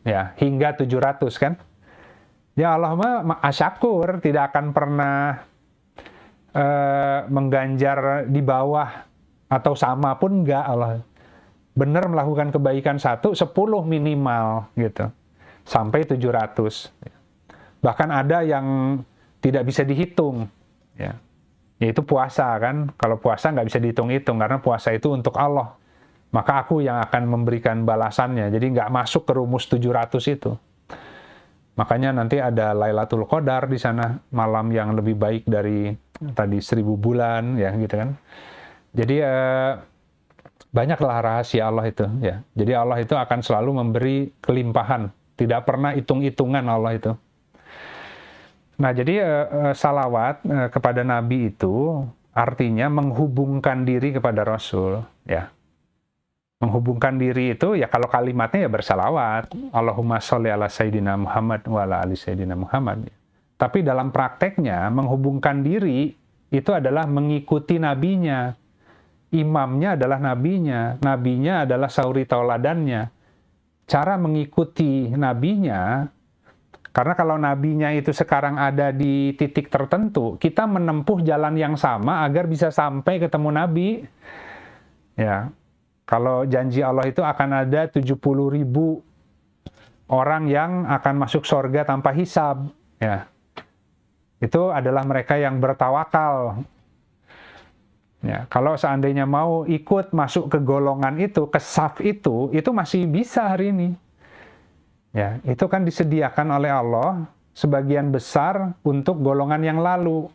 Speaker 1: ya, hingga 700 kan. Ya Allah mah asyakur, tidak akan pernah mengganjar di bawah atau sama pun enggak. Allah benar melakukan kebaikan 10 minimal gitu. Sampai 700. Bahkan ada yang tidak bisa dihitung, ya. Yaitu puasa kan. Kalau puasa nggak bisa dihitung-hitung, karena puasa itu untuk Allah. Maka aku yang akan memberikan balasannya. Jadi nggak masuk ke rumus 700 itu. Makanya nanti ada Lailatul Qadar di sana, malam yang lebih baik dari tadi 1000 bulan, ya gitu kan. Jadi banyaklah rahasia Allah itu, ya. Jadi Allah itu akan selalu memberi kelimpahan. Tidak pernah hitung-hitungan Allah itu. Nah, jadi salawat kepada Nabi itu artinya menghubungkan diri kepada Rasul, ya. Menghubungkan diri itu ya kalau kalimatnya ya bersalawat, Allahumma sholli ala Sayyidina Muhammad wa ala ali Sayyidina Muhammad. Tapi dalam prakteknya menghubungkan diri itu adalah mengikuti nabinya. Imamnya adalah nabinya, nabinya adalah sauri tauladannya. Cara mengikuti nabinya, karena kalau nabinya itu sekarang ada di titik tertentu, kita menempuh jalan yang sama agar bisa sampai ketemu nabi. Ya, kalau janji Allah itu akan ada 70.000 orang yang akan masuk surga tanpa hisab. Ya, itu adalah mereka yang bertawakal. Ya, kalau seandainya mau ikut masuk ke golongan itu, ke saf itu masih bisa hari ini. Ya, itu kan disediakan oleh Allah sebagian besar untuk golongan yang lalu.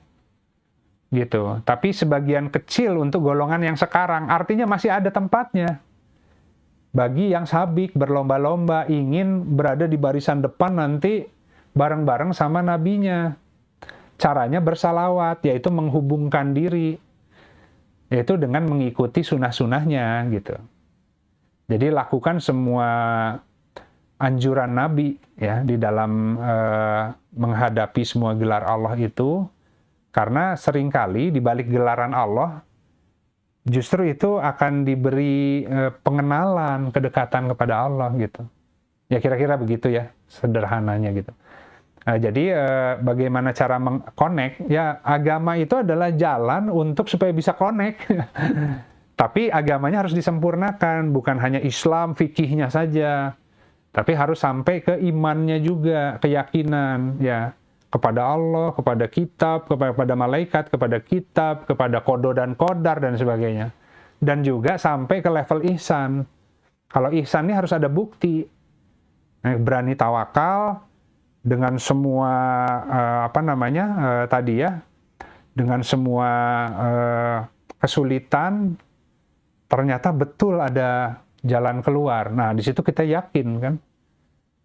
Speaker 1: Gitu. Tapi sebagian kecil untuk golongan yang sekarang, artinya masih ada tempatnya. Bagi yang sabik, berlomba-lomba, ingin berada di barisan depan nanti bareng-bareng sama nabinya. Caranya bersalawat, yaitu menghubungkan diri. Yaitu dengan mengikuti sunah-sunahnya, gitu. Jadi lakukan semua anjuran Nabi ya di dalam menghadapi semua gelar Allah itu, karena seringkali di balik gelaran Allah justru itu akan diberi pengenalan, kedekatan kepada Allah gitu. Ya kira-kira begitu ya sederhananya gitu. Jadi bagaimana cara meng-connect? Ya agama itu adalah jalan untuk supaya bisa connect. Tapi agamanya harus disempurnakan, bukan hanya Islam, fikihnya saja. Tapi harus sampai ke imannya juga, keyakinan ya kepada Allah, kepada kitab, kepada malaikat, kepada kitab, kepada kodo dan kodar dan sebagainya. Dan juga sampai ke level ihsan. Kalau ihsan ini harus ada bukti. Berani tawakal dengan semua tadi ya, dengan semua kesulitan, ternyata betul ada jalan keluar. Nah, di situ kita yakin kan.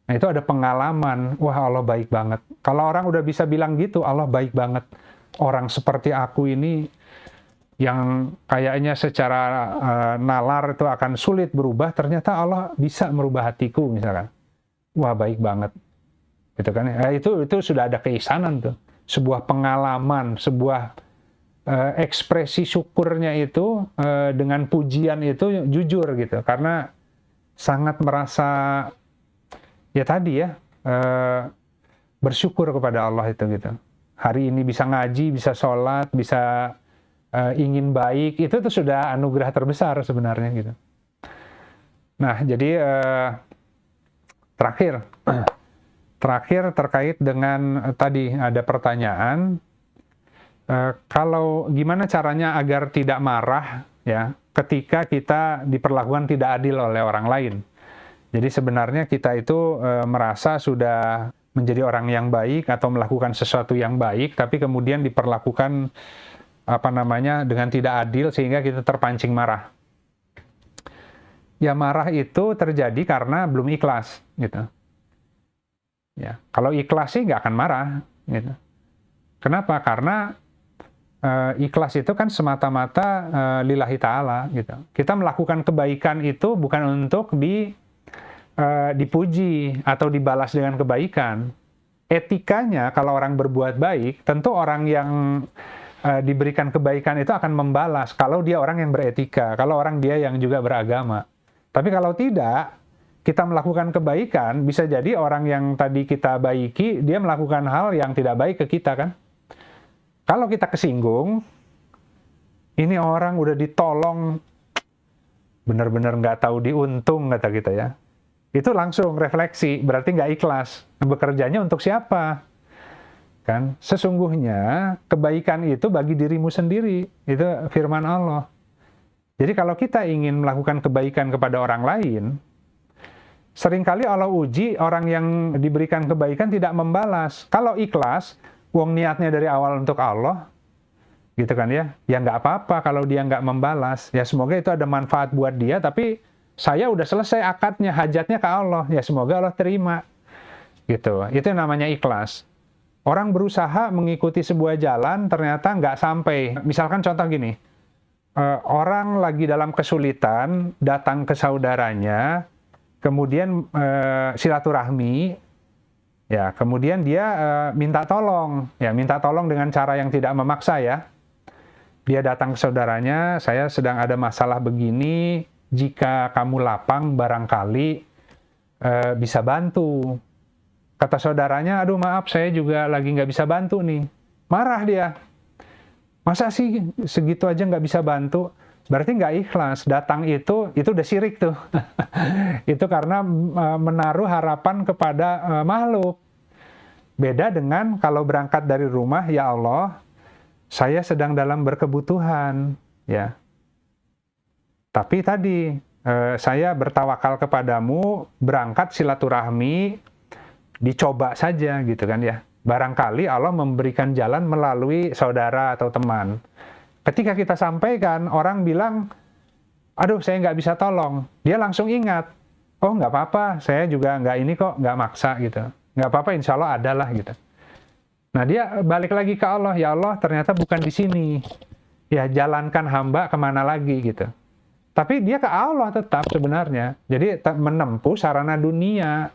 Speaker 1: Nah, itu ada pengalaman. Wah, Allah baik banget. Kalau orang udah bisa bilang gitu, Allah baik banget. Orang seperti aku ini yang kayaknya secara nalar itu akan sulit berubah, ternyata Allah bisa merubah hatiku misalkan. Wah, baik banget. Gitu kan. Itu sudah ada keisanan tuh. Sebuah pengalaman, sebuah ekspresi syukurnya itu dengan pujian itu jujur gitu, karena sangat merasa ya tadi ya bersyukur kepada Allah itu gitu. Hari ini bisa ngaji, bisa sholat, bisa ingin baik, itu tuh sudah anugerah terbesar sebenarnya gitu. Nah jadi terakhir terkait dengan tadi ada pertanyaan. Kalau gimana caranya agar tidak marah ya ketika kita diperlakukan tidak adil oleh orang lain. Jadi sebenarnya kita itu merasa sudah menjadi orang yang baik atau melakukan sesuatu yang baik, tapi kemudian diperlakukan dengan tidak adil sehingga kita terpancing marah. Ya marah itu terjadi karena belum ikhlas gitu. Ya, kalau ikhlas sih nggak akan marah gitu. Kenapa? Karena ikhlas itu kan semata-mata lillahi ta'ala gitu. Kita melakukan kebaikan itu bukan untuk dipuji atau dibalas dengan kebaikan. Etikanya kalau orang berbuat baik, tentu orang yang diberikan kebaikan itu akan membalas kalau dia orang yang beretika, kalau orang dia yang juga beragama. Tapi kalau tidak, kita melakukan kebaikan, bisa jadi orang yang tadi kita baiki, dia melakukan hal yang tidak baik ke kita kan. Kalau kita kesinggung, ini orang udah ditolong, benar-benar nggak tahu diuntung, kata kita ya. Itu langsung refleksi, berarti nggak ikhlas. Bekerjanya untuk siapa? Kan? Sesungguhnya kebaikan itu bagi dirimu sendiri. Itu firman Allah. Jadi kalau kita ingin melakukan kebaikan kepada orang lain, seringkali Allah uji orang yang diberikan kebaikan tidak membalas. Kalau ikhlas, wong niatnya dari awal untuk Allah, gitu kan ya, ya nggak apa-apa kalau dia nggak membalas. Ya semoga itu ada manfaat buat dia, tapi saya udah selesai akadnya, hajatnya ke Allah. Ya semoga Allah terima. Gitu. Itu namanya ikhlas. Orang berusaha mengikuti sebuah jalan, ternyata nggak sampai. Misalkan contoh gini, orang lagi dalam kesulitan, datang ke saudaranya, kemudian silaturahmi, ya, kemudian dia minta tolong dengan cara yang tidak memaksa ya. Dia datang ke saudaranya, saya sedang ada masalah begini, jika kamu lapang barangkali bisa bantu. Kata saudaranya, aduh maaf saya juga lagi nggak bisa bantu nih. Marah dia. Masa sih segitu aja nggak bisa bantu? Berarti nggak ikhlas. Datang itu udah syirik tuh. Itu karena menaruh harapan kepada makhluk. Beda dengan kalau berangkat dari rumah, ya Allah, saya sedang dalam berkebutuhan, ya. Tapi tadi saya bertawakal kepadamu, berangkat silaturahmi, dicoba saja gitu kan ya. Barangkali Allah memberikan jalan melalui saudara atau teman. Ketika kita sampaikan, orang bilang, aduh saya nggak bisa tolong. Dia langsung ingat, oh nggak apa-apa, saya juga nggak ini kok, nggak maksa gitu. Nggak apa-apa, insya Allah ada lah gitu. Nah dia balik lagi ke Allah, ya Allah ternyata bukan di sini. Ya jalankan hamba kemana lagi gitu. Tapi dia ke Allah tetap sebenarnya. Jadi menempuh sarana dunia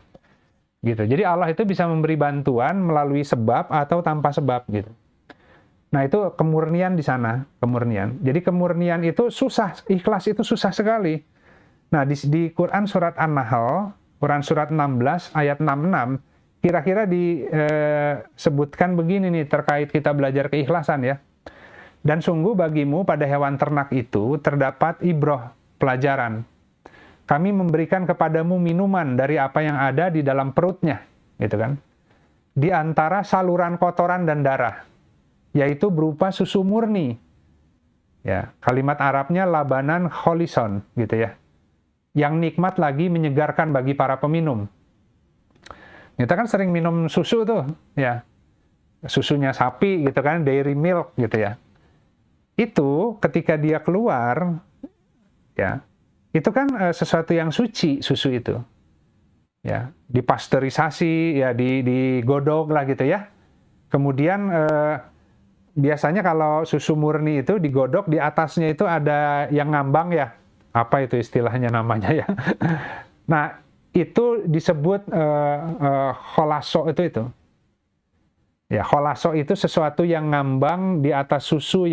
Speaker 1: gitu. Jadi Allah itu bisa memberi bantuan melalui sebab atau tanpa sebab gitu. Nah itu kemurnian di sana, kemurnian. Jadi kemurnian itu susah, ikhlas itu susah sekali. Nah di Quran surat An-Nahl, Quran surat 16 ayat 66, kira-kira disebutkan begini nih terkait kita belajar keikhlasan ya. Dan sungguh bagimu pada hewan ternak itu terdapat ibroh, pelajaran. Kami memberikan kepadamu minuman dari apa yang ada di dalam perutnya, gitu kan. Di antara saluran kotoran dan darah, yaitu berupa susu murni. Ya, kalimat Arabnya labanan kholison, gitu ya. Yang nikmat lagi menyegarkan bagi para peminum. Kita kan sering minum susu tuh, ya. Susunya sapi gitu kan, dairy milk gitu ya. Itu ketika dia keluar, ya, itu kan sesuatu yang suci susu itu. Ya, dipasteurisasi, ya digodok lah gitu ya. Kemudian biasanya kalau susu murni itu digodok, di atasnya itu ada yang ngambang ya. Apa itu istilahnya namanya ya. Nah, itu disebut kholaso itu. Ya, kholaso itu sesuatu yang ngambang di atas susu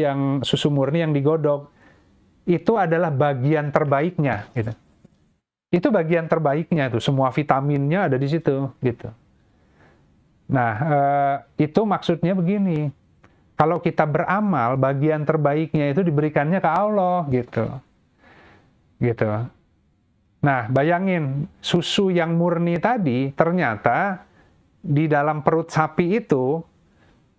Speaker 1: murni yang digodok. Itu adalah bagian terbaiknya gitu. Itu bagian terbaiknya tuh, semua vitaminnya ada di situ gitu. Nah, itu maksudnya begini. Kalau kita beramal, bagian terbaiknya itu diberikannya ke Allah gitu. Gitu. Nah, bayangin, susu yang murni tadi ternyata di dalam perut sapi itu,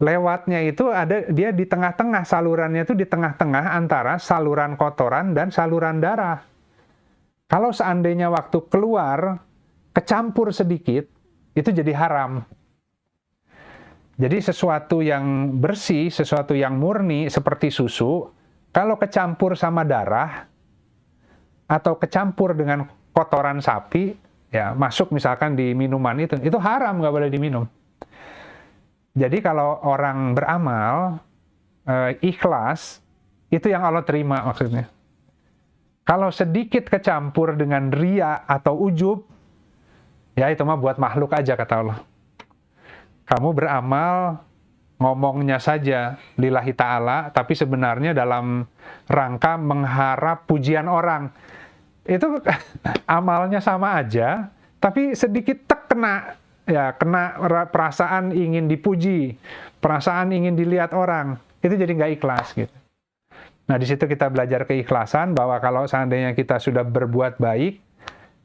Speaker 1: lewatnya itu ada, dia di tengah-tengah, salurannya itu di tengah-tengah antara saluran kotoran dan saluran darah. Kalau seandainya waktu keluar, kecampur sedikit, itu jadi haram. Jadi sesuatu yang bersih, sesuatu yang murni seperti susu, kalau kecampur sama darah, atau kecampur dengan kotoran sapi, ya masuk misalkan di minuman itu haram, nggak boleh diminum. Jadi kalau orang beramal, ikhlas, itu yang Allah terima maksudnya. Kalau sedikit kecampur dengan ria atau ujub, ya itu mah buat makhluk aja kata Allah. Kamu beramal, ngomongnya saja lillahi ta'ala, tapi sebenarnya dalam rangka mengharap pujian orang. Itu amalnya sama aja, tapi sedikit kena perasaan ingin dipuji, perasaan ingin dilihat orang, itu jadi nggak ikhlas gitu. Nah di situ kita belajar keikhlasan, bahwa kalau seandainya kita sudah berbuat baik,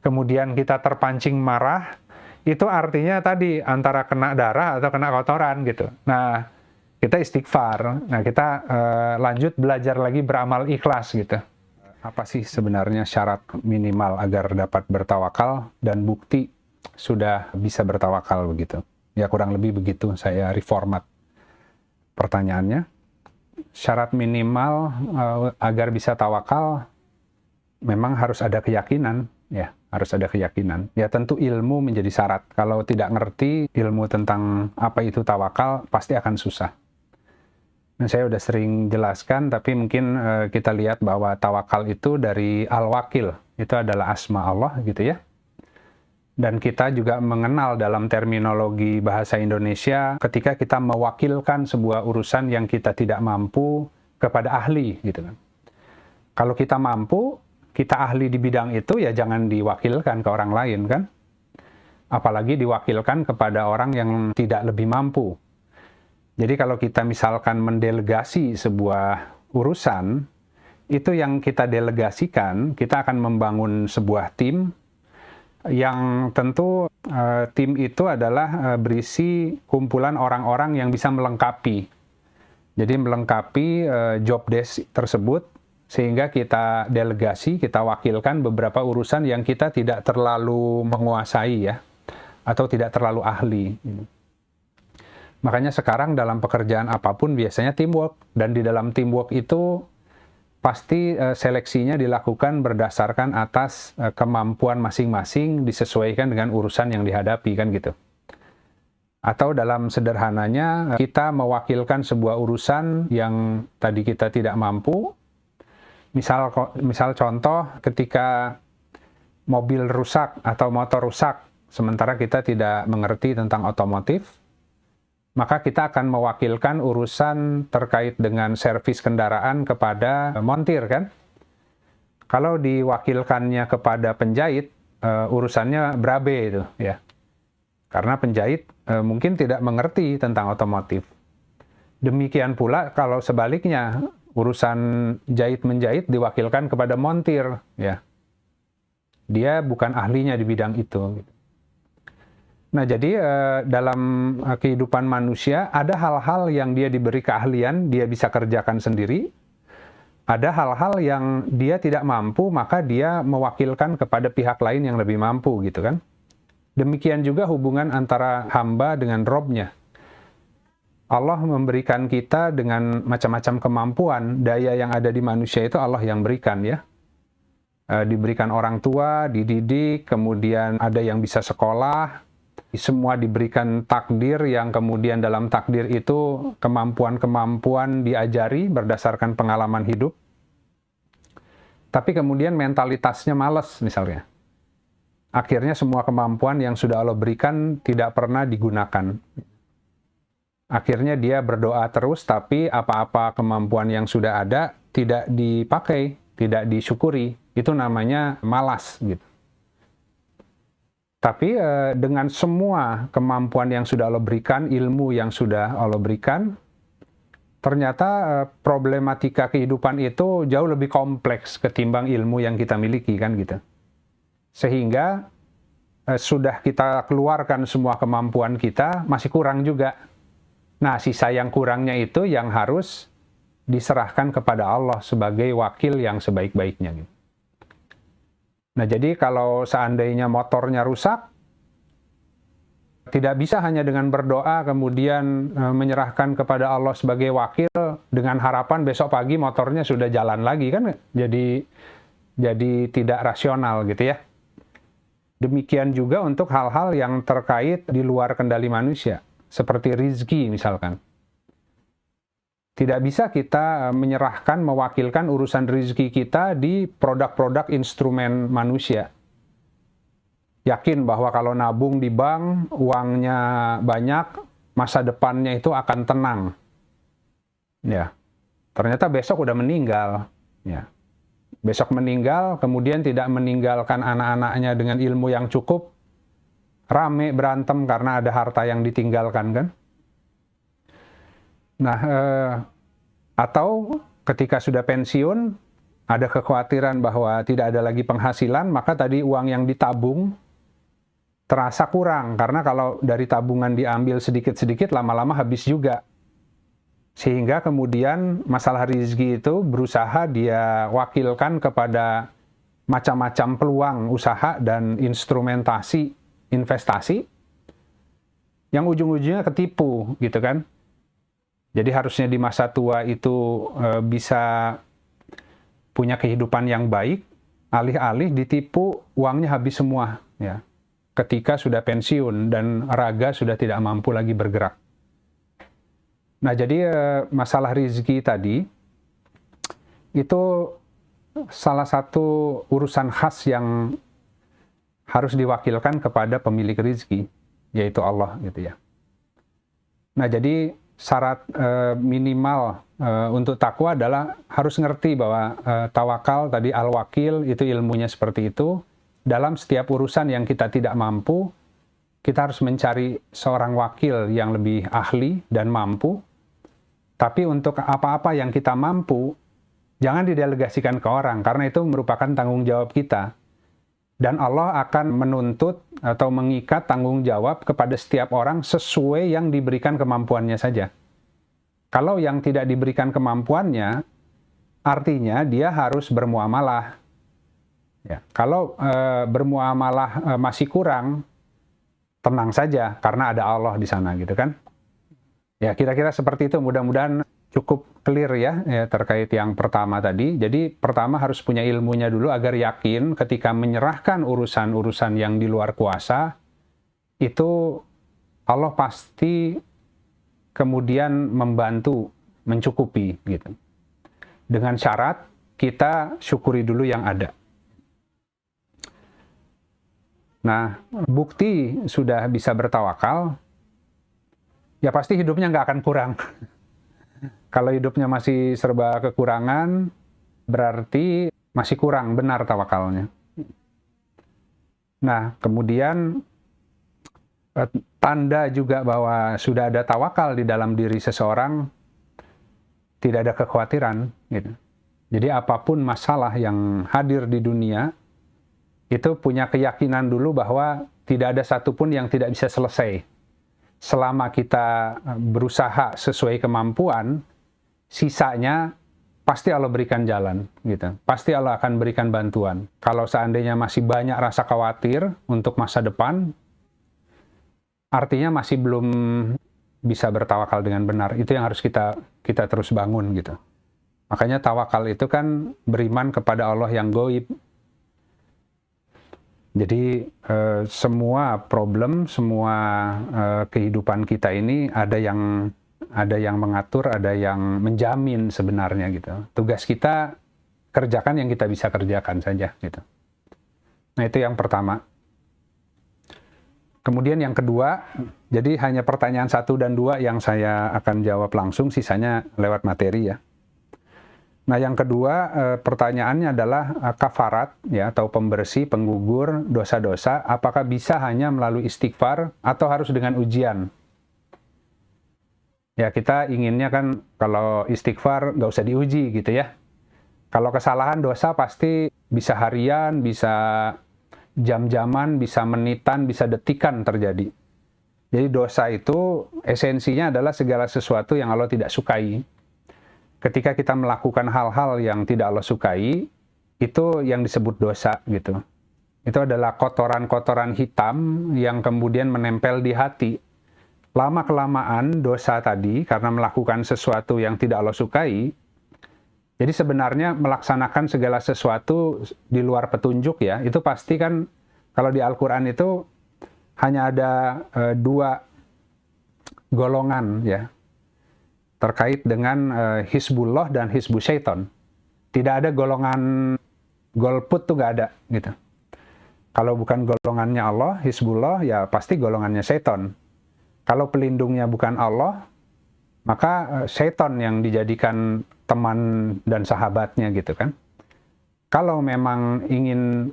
Speaker 1: kemudian kita terpancing marah, itu artinya tadi antara kena darah atau kena kotoran gitu. Nah kita istighfar, nah kita lanjut belajar lagi beramal ikhlas gitu. Apa sih sebenarnya syarat minimal agar dapat bertawakal dan bukti sudah bisa bertawakal begitu? Ya kurang lebih begitu saya reformat pertanyaannya. Syarat minimal agar bisa tawakal memang harus ada keyakinan, ya harus ada keyakinan. Ya tentu ilmu menjadi syarat. Kalau tidak ngerti ilmu tentang apa itu tawakal, pasti akan susah. Nah, saya udah sering jelaskan, tapi mungkin kita lihat bahwa tawakal itu dari al-wakil, itu adalah asma Allah gitu ya. Dan kita juga mengenal dalam terminologi bahasa Indonesia ketika kita mewakilkan sebuah urusan yang kita tidak mampu kepada ahli gitu kan. Kalau kita mampu, kita ahli di bidang itu, ya jangan diwakilkan ke orang lain kan. Apalagi diwakilkan kepada orang yang tidak lebih mampu. Jadi kalau kita misalkan mendelegasi sebuah urusan, itu yang kita delegasikan, kita akan membangun sebuah tim, yang tentu tim itu adalah berisi kumpulan orang-orang yang bisa melengkapi. Jadi melengkapi job desk tersebut, sehingga kita delegasi, kita wakilkan beberapa urusan yang kita tidak terlalu menguasai ya, atau tidak terlalu ahli. Makanya sekarang dalam pekerjaan apapun biasanya teamwork, dan di dalam teamwork itu pasti seleksinya dilakukan berdasarkan atas kemampuan masing-masing disesuaikan dengan urusan yang dihadapi, kan gitu. Atau dalam sederhananya, kita mewakilkan sebuah urusan yang tadi kita tidak mampu. Misal contoh, ketika mobil rusak atau motor rusak, sementara kita tidak mengerti tentang otomotif, maka kita akan mewakilkan urusan terkait dengan servis kendaraan kepada montir, kan? Kalau diwakilkannya kepada penjahit, urusannya berabe itu, ya. Karena penjahit mungkin tidak mengerti tentang otomotif. Demikian pula kalau sebaliknya, urusan jahit-menjahit diwakilkan kepada montir, ya. Dia bukan ahlinya di bidang itu. Nah, jadi dalam kehidupan manusia ada hal-hal yang dia diberi keahlian, dia bisa kerjakan sendiri. Ada hal-hal yang dia tidak mampu, maka dia mewakilkan kepada pihak lain yang lebih mampu, gitu kan. Demikian juga hubungan antara hamba dengan Robnya. Allah memberikan kita dengan macam-macam kemampuan, daya yang ada di manusia itu Allah yang berikan, ya. Diberikan orang tua, dididik, kemudian ada yang bisa sekolah, semua diberikan takdir yang kemudian dalam takdir itu kemampuan-kemampuan diajari berdasarkan pengalaman hidup. Tapi kemudian mentalitasnya malas misalnya. Akhirnya semua kemampuan yang sudah Allah berikan tidak pernah digunakan. Akhirnya dia berdoa terus, tapi apa-apa kemampuan yang sudah ada tidak dipakai, tidak disyukuri. Itu namanya malas, gitu. Tapi dengan semua kemampuan yang sudah Allah berikan, ilmu yang sudah Allah berikan, ternyata problematika kehidupan itu jauh lebih kompleks ketimbang ilmu yang kita miliki, kan gitu. Sehingga sudah kita keluarkan semua kemampuan kita, masih kurang juga. Nah, sisa yang kurangnya itu yang harus diserahkan kepada Allah sebagai wakil yang sebaik-baiknya. Nah, jadi kalau seandainya motornya rusak, tidak bisa hanya dengan berdoa kemudian menyerahkan kepada Allah sebagai wakil dengan harapan besok pagi motornya sudah jalan lagi, kan? Jadi tidak rasional gitu ya. Demikian juga untuk hal-hal yang terkait di luar kendali manusia, seperti rizki misalkan. Tidak bisa kita menyerahkan, mewakilkan urusan rizki kita di produk-produk instrumen manusia. Yakin bahwa kalau nabung di bank, uangnya banyak, masa depannya itu akan tenang. Ya, ternyata besok udah meninggal. Ya. Besok meninggal, kemudian tidak meninggalkan anak-anaknya dengan ilmu yang cukup, rame berantem karena ada harta yang ditinggalkan, kan? Nah, atau ketika sudah pensiun, ada kekhawatiran bahwa tidak ada lagi penghasilan, maka tadi uang yang ditabung terasa kurang, karena kalau dari tabungan diambil sedikit-sedikit, lama-lama habis juga. Sehingga kemudian masalah rezeki itu berusaha dia wakilkan kepada macam-macam peluang usaha dan instrumentasi investasi yang ujung-ujungnya ketipu, gitu kan. Jadi harusnya di masa tua itu bisa punya kehidupan yang baik, alih-alih ditipu, uangnya habis semua, ya. Ketika sudah pensiun dan raga sudah tidak mampu lagi bergerak. Nah, jadi masalah rezeki tadi itu salah satu urusan khas yang harus diwakilkan kepada pemilik rezeki, yaitu Allah, gitu ya. Nah, jadi syarat minimal untuk takwa adalah harus ngerti bahwa tawakal tadi, al-wakil, itu ilmunya seperti itu. Dalam setiap urusan yang kita tidak mampu, kita harus mencari seorang wakil yang lebih ahli dan mampu. Tapi untuk apa-apa yang kita mampu, jangan didelegasikan ke orang, karena itu merupakan tanggung jawab kita. Dan Allah akan menuntut atau mengikat tanggung jawab kepada setiap orang sesuai yang diberikan kemampuannya saja. Kalau yang tidak diberikan kemampuannya, artinya dia harus bermuamalah. Ya, kalau bermuamalah masih kurang, tenang saja karena ada Allah di sana gitu kan. Ya, kira-kira seperti itu. Mudah-mudahan cukup clear ya terkait yang pertama tadi. Jadi pertama harus punya ilmunya dulu agar yakin ketika menyerahkan urusan-urusan yang di luar kuasa, itu Allah pasti kemudian membantu, mencukupi gitu. Dengan syarat kita syukuri dulu yang ada. Nah, bukti sudah bisa bertawakal, ya pasti hidupnya nggak akan kurang. Kalau hidupnya masih serba kekurangan, berarti masih kurang benar tawakalnya. Nah, kemudian tanda juga bahwa sudah ada tawakal di dalam diri seseorang, tidak ada kekhawatiran. Gitu. Jadi apapun masalah yang hadir di dunia, itu punya keyakinan dulu bahwa tidak ada satupun yang tidak bisa selesai. Selama kita berusaha sesuai kemampuan, sisanya pasti Allah berikan jalan, gitu. Pasti Allah akan berikan bantuan. Kalau seandainya masih banyak rasa khawatir untuk masa depan, artinya masih belum bisa bertawakal dengan benar. Itu yang harus kita terus bangun, gitu. Makanya tawakal itu kan beriman kepada Allah yang gaib. Jadi semua problem, semua kehidupan kita ini ada yang mengatur, ada yang menjamin sebenarnya gitu. Tugas kita kerjakan yang kita bisa kerjakan saja gitu. Nah, itu yang pertama. Kemudian yang kedua, jadi hanya pertanyaan 1 dan 2 yang saya akan jawab langsung, sisanya lewat materi ya. Nah, yang kedua pertanyaannya adalah kafarat ya, atau pembersih, penggugur dosa-dosa, apakah bisa hanya melalui istighfar atau harus dengan ujian? Ya, kita inginnya kan kalau istighfar nggak usah diuji gitu ya. Kalau kesalahan dosa pasti bisa harian, bisa jam-jaman, bisa menitan, bisa detikan terjadi. Jadi dosa itu esensinya adalah segala sesuatu yang Allah tidak sukai. Ketika kita melakukan hal-hal yang tidak Allah sukai, itu yang disebut dosa gitu. Itu adalah kotoran-kotoran hitam yang kemudian menempel di hati. Lama-kelamaan dosa tadi, karena melakukan sesuatu yang tidak Allah sukai, jadi sebenarnya melaksanakan segala sesuatu di luar petunjuk ya, itu pasti kan kalau di Al-Quran itu hanya ada 2 golongan ya, terkait dengan Hizbullah dan Hizbu Syaiton. Tidak ada golongan golput tuh nggak ada gitu. Kalau bukan golongannya Allah, Hizbullah, ya pasti golongannya Syaiton. Kalau pelindungnya bukan Allah, maka Syaiton yang dijadikan teman dan sahabatnya gitu kan. Kalau memang ingin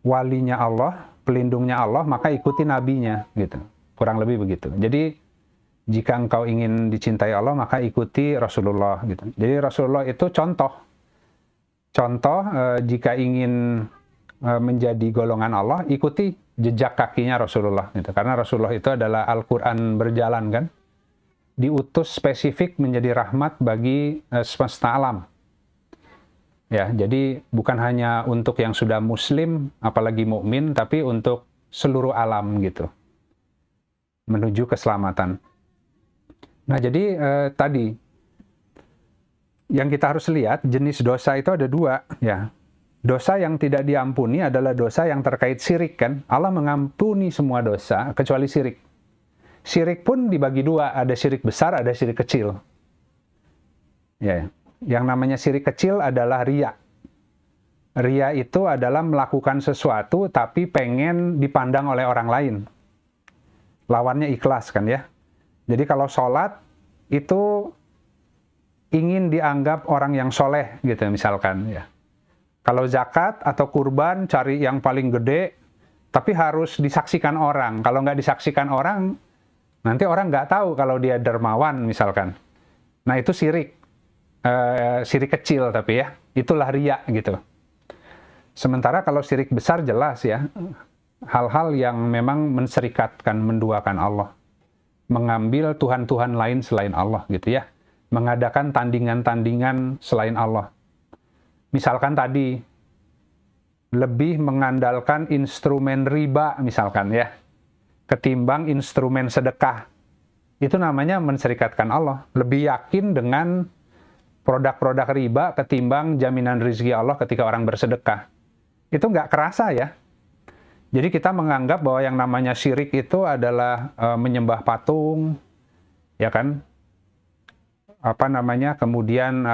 Speaker 1: walinya Allah, pelindungnya Allah, maka ikuti nabinya gitu. Kurang lebih begitu. Jadi jika engkau ingin dicintai Allah, maka ikuti Rasulullah gitu. Jadi Rasulullah itu contoh. Jika ingin menjadi golongan Allah, ikuti jejak kakinya Rasulullah gitu. Karena Rasulullah itu adalah Al-Quran berjalan kan. Diutus spesifik menjadi rahmat bagi semesta alam. Ya, jadi bukan hanya untuk yang sudah muslim, apalagi mukmin, tapi untuk seluruh alam gitu. Menuju keselamatan. Nah, jadi tadi yang kita harus lihat jenis dosa itu ada 2 ya. Dosa yang tidak diampuni adalah dosa yang terkait syirik kan. Allah mengampuni semua dosa kecuali syirik. Syirik pun dibagi 2, ada syirik besar, ada syirik kecil. Ya, yang namanya syirik kecil adalah riya. Riya itu adalah melakukan sesuatu tapi pengen dipandang oleh orang lain. Lawannya ikhlas kan ya. Jadi kalau sholat itu ingin dianggap orang yang soleh gitu misalkan ya. Kalau zakat atau kurban cari yang paling gede, tapi harus disaksikan orang. Kalau nggak disaksikan orang, nanti orang nggak tahu kalau dia dermawan misalkan. Nah itu syirik, syirik kecil tapi ya, itulah riya gitu. Sementara kalau syirik besar jelas ya, hal-hal yang memang menserikatkan, menduakan Allah. Mengambil Tuhan-Tuhan lain selain Allah gitu ya. mengadakan tandingan-tandingan selain Allah. Misalkan tadi, lebih mengandalkan instrumen riba misalkan ya, ketimbang instrumen sedekah. Itu namanya menserikatkan Allah. Lebih yakin dengan produk-produk riba ketimbang jaminan rezeki Allah ketika orang bersedekah. Itu nggak kerasa ya. Jadi kita menganggap bahwa yang namanya syirik itu adalah menyembah patung, ya kan? Kemudian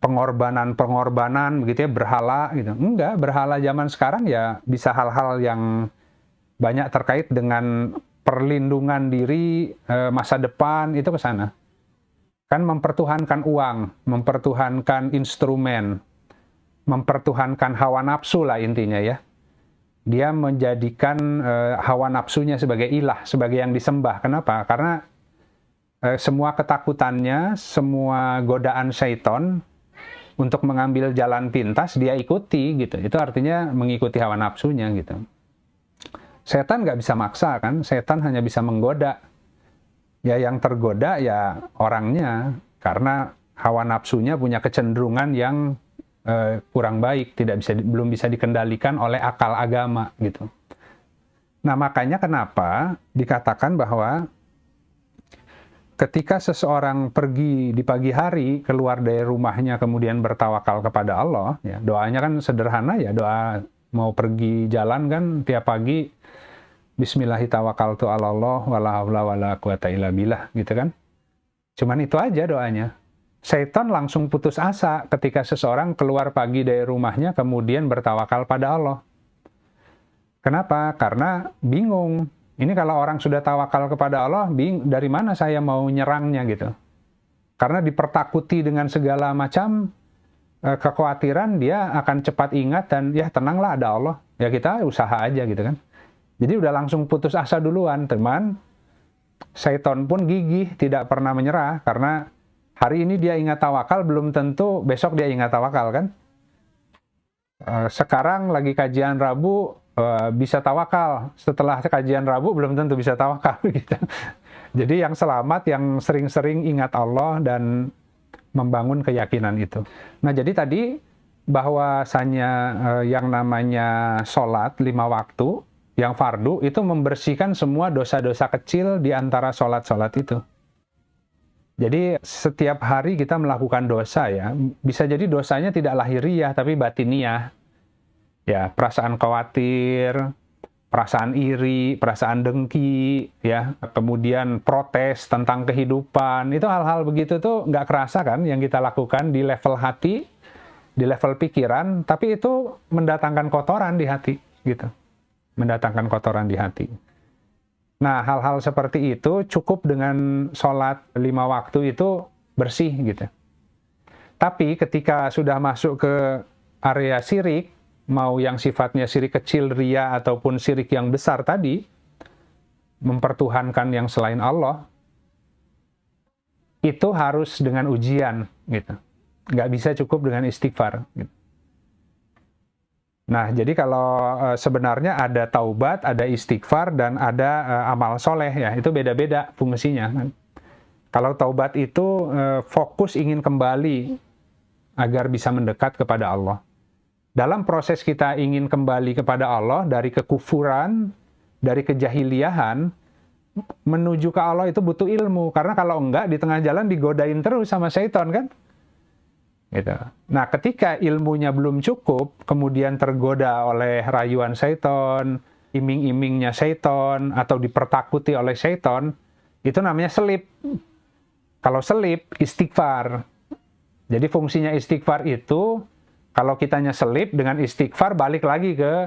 Speaker 1: pengorbanan begitu ya, berhala gitu. Enggak, berhala zaman sekarang ya bisa hal-hal yang banyak terkait dengan perlindungan diri, masa depan, itu ke sana. Kan mempertuhankan uang, mempertuhankan instrumen, mempertuhankan hawa nafsu lah intinya ya. Dia menjadikan hawa nafsunya sebagai ilah, sebagai yang disembah. Kenapa? Karena semua ketakutannya, semua godaan syaitan untuk mengambil jalan pintas, dia ikuti gitu. Itu artinya mengikuti hawa nafsunya gitu. Setan nggak bisa maksa kan, setan hanya bisa menggoda. Ya yang tergoda ya orangnya, karena hawa nafsunya punya kecenderungan yang kurang baik, belum bisa dikendalikan oleh akal agama gitu. Nah makanya kenapa dikatakan bahwa ketika seseorang pergi di pagi hari keluar dari rumahnya kemudian bertawakal kepada Allah, ya doanya kan sederhana ya, doa mau pergi jalan kan tiap pagi Bismillahirrahmanirrahim wala haula wala quwata illa billah gitu kan. Cuman itu aja doanya. Setan langsung putus asa ketika seseorang keluar pagi dari rumahnya kemudian bertawakal pada Allah. Kenapa? Karena bingung. Ini kalau orang sudah tawakal kepada Allah, dari mana saya mau nyerangnya gitu. Karena dipertakuti dengan segala macam kekhawatiran, dia akan cepat ingat dan ya tenanglah ada Allah. Ya kita usaha aja gitu kan. Jadi udah langsung putus asa duluan, teman. Setan pun gigih, tidak pernah menyerah karena hari ini dia ingat tawakal, belum tentu besok dia ingat tawakal kan. Sekarang lagi kajian Rabu, bisa tawakal. Setelah kajian Rabu, belum tentu bisa tawakal. Gitu. Jadi yang selamat, yang sering-sering ingat Allah dan membangun keyakinan itu. Nah jadi tadi, bahwasanya yang namanya sholat 5 waktu, yang fardu, itu membersihkan semua dosa-dosa kecil di antara sholat-sholat itu. Jadi setiap hari kita melakukan dosa ya, bisa jadi dosanya tidak lahiriah tapi batiniah. Ya, perasaan khawatir, perasaan iri, perasaan dengki, ya, kemudian protes tentang kehidupan. Itu hal-hal begitu tuh nggak kerasa kan yang kita lakukan di level hati, di level pikiran, tapi itu mendatangkan kotoran di hati gitu. Mendatangkan kotoran di hati. Nah, hal-hal seperti itu cukup dengan sholat 5 waktu itu bersih gitu. Tapi ketika sudah masuk ke area syirik, mau yang sifatnya syirik kecil, riya, ataupun syirik yang besar tadi, mempertuhankan yang selain Allah, itu harus dengan ujian gitu. Nggak bisa cukup dengan istighfar gitu. Nah, jadi kalau sebenarnya ada taubat, ada istighfar, dan ada amal soleh ya, itu beda-beda fungsinya. Kan? Kalau taubat itu fokus ingin kembali agar bisa mendekat kepada Allah. Dalam proses kita ingin kembali kepada Allah dari kekufuran, dari kejahiliahan, menuju ke Allah itu butuh ilmu. Karena kalau enggak, di tengah jalan digodain terus sama syaitan kan? Gitu. Nah, ketika ilmunya belum cukup, kemudian tergoda oleh rayuan syaitan, iming-imingnya syaitan, atau dipertakuti oleh syaitan, itu namanya selip. Kalau selip, istighfar. Jadi fungsinya istighfar itu, kalau kitanya selip dengan istighfar, balik lagi ke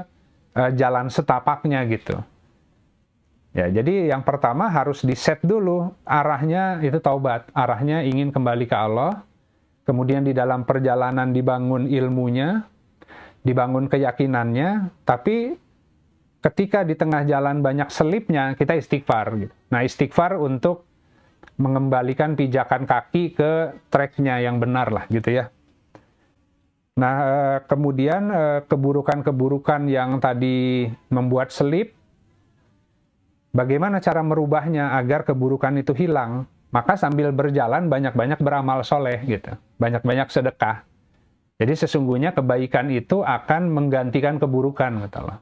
Speaker 1: jalan setapaknya gitu. Ya, jadi yang pertama harus di-set dulu, arahnya itu taubat, arahnya ingin kembali ke Allah. Kemudian di dalam perjalanan dibangun ilmunya, dibangun keyakinannya, tapi ketika di tengah jalan banyak selipnya, kita istighfar. Gitu. Nah, istighfar untuk mengembalikan pijakan kaki ke tracknya yang benar lah, gitu ya. Nah, kemudian keburukan-keburukan yang tadi membuat selip, bagaimana cara merubahnya agar keburukan itu hilang? maka sambil berjalan banyak-banyak beramal soleh gitu, banyak-banyak sedekah. Jadi sesungguhnya kebaikan itu akan menggantikan keburukan, kata Allah.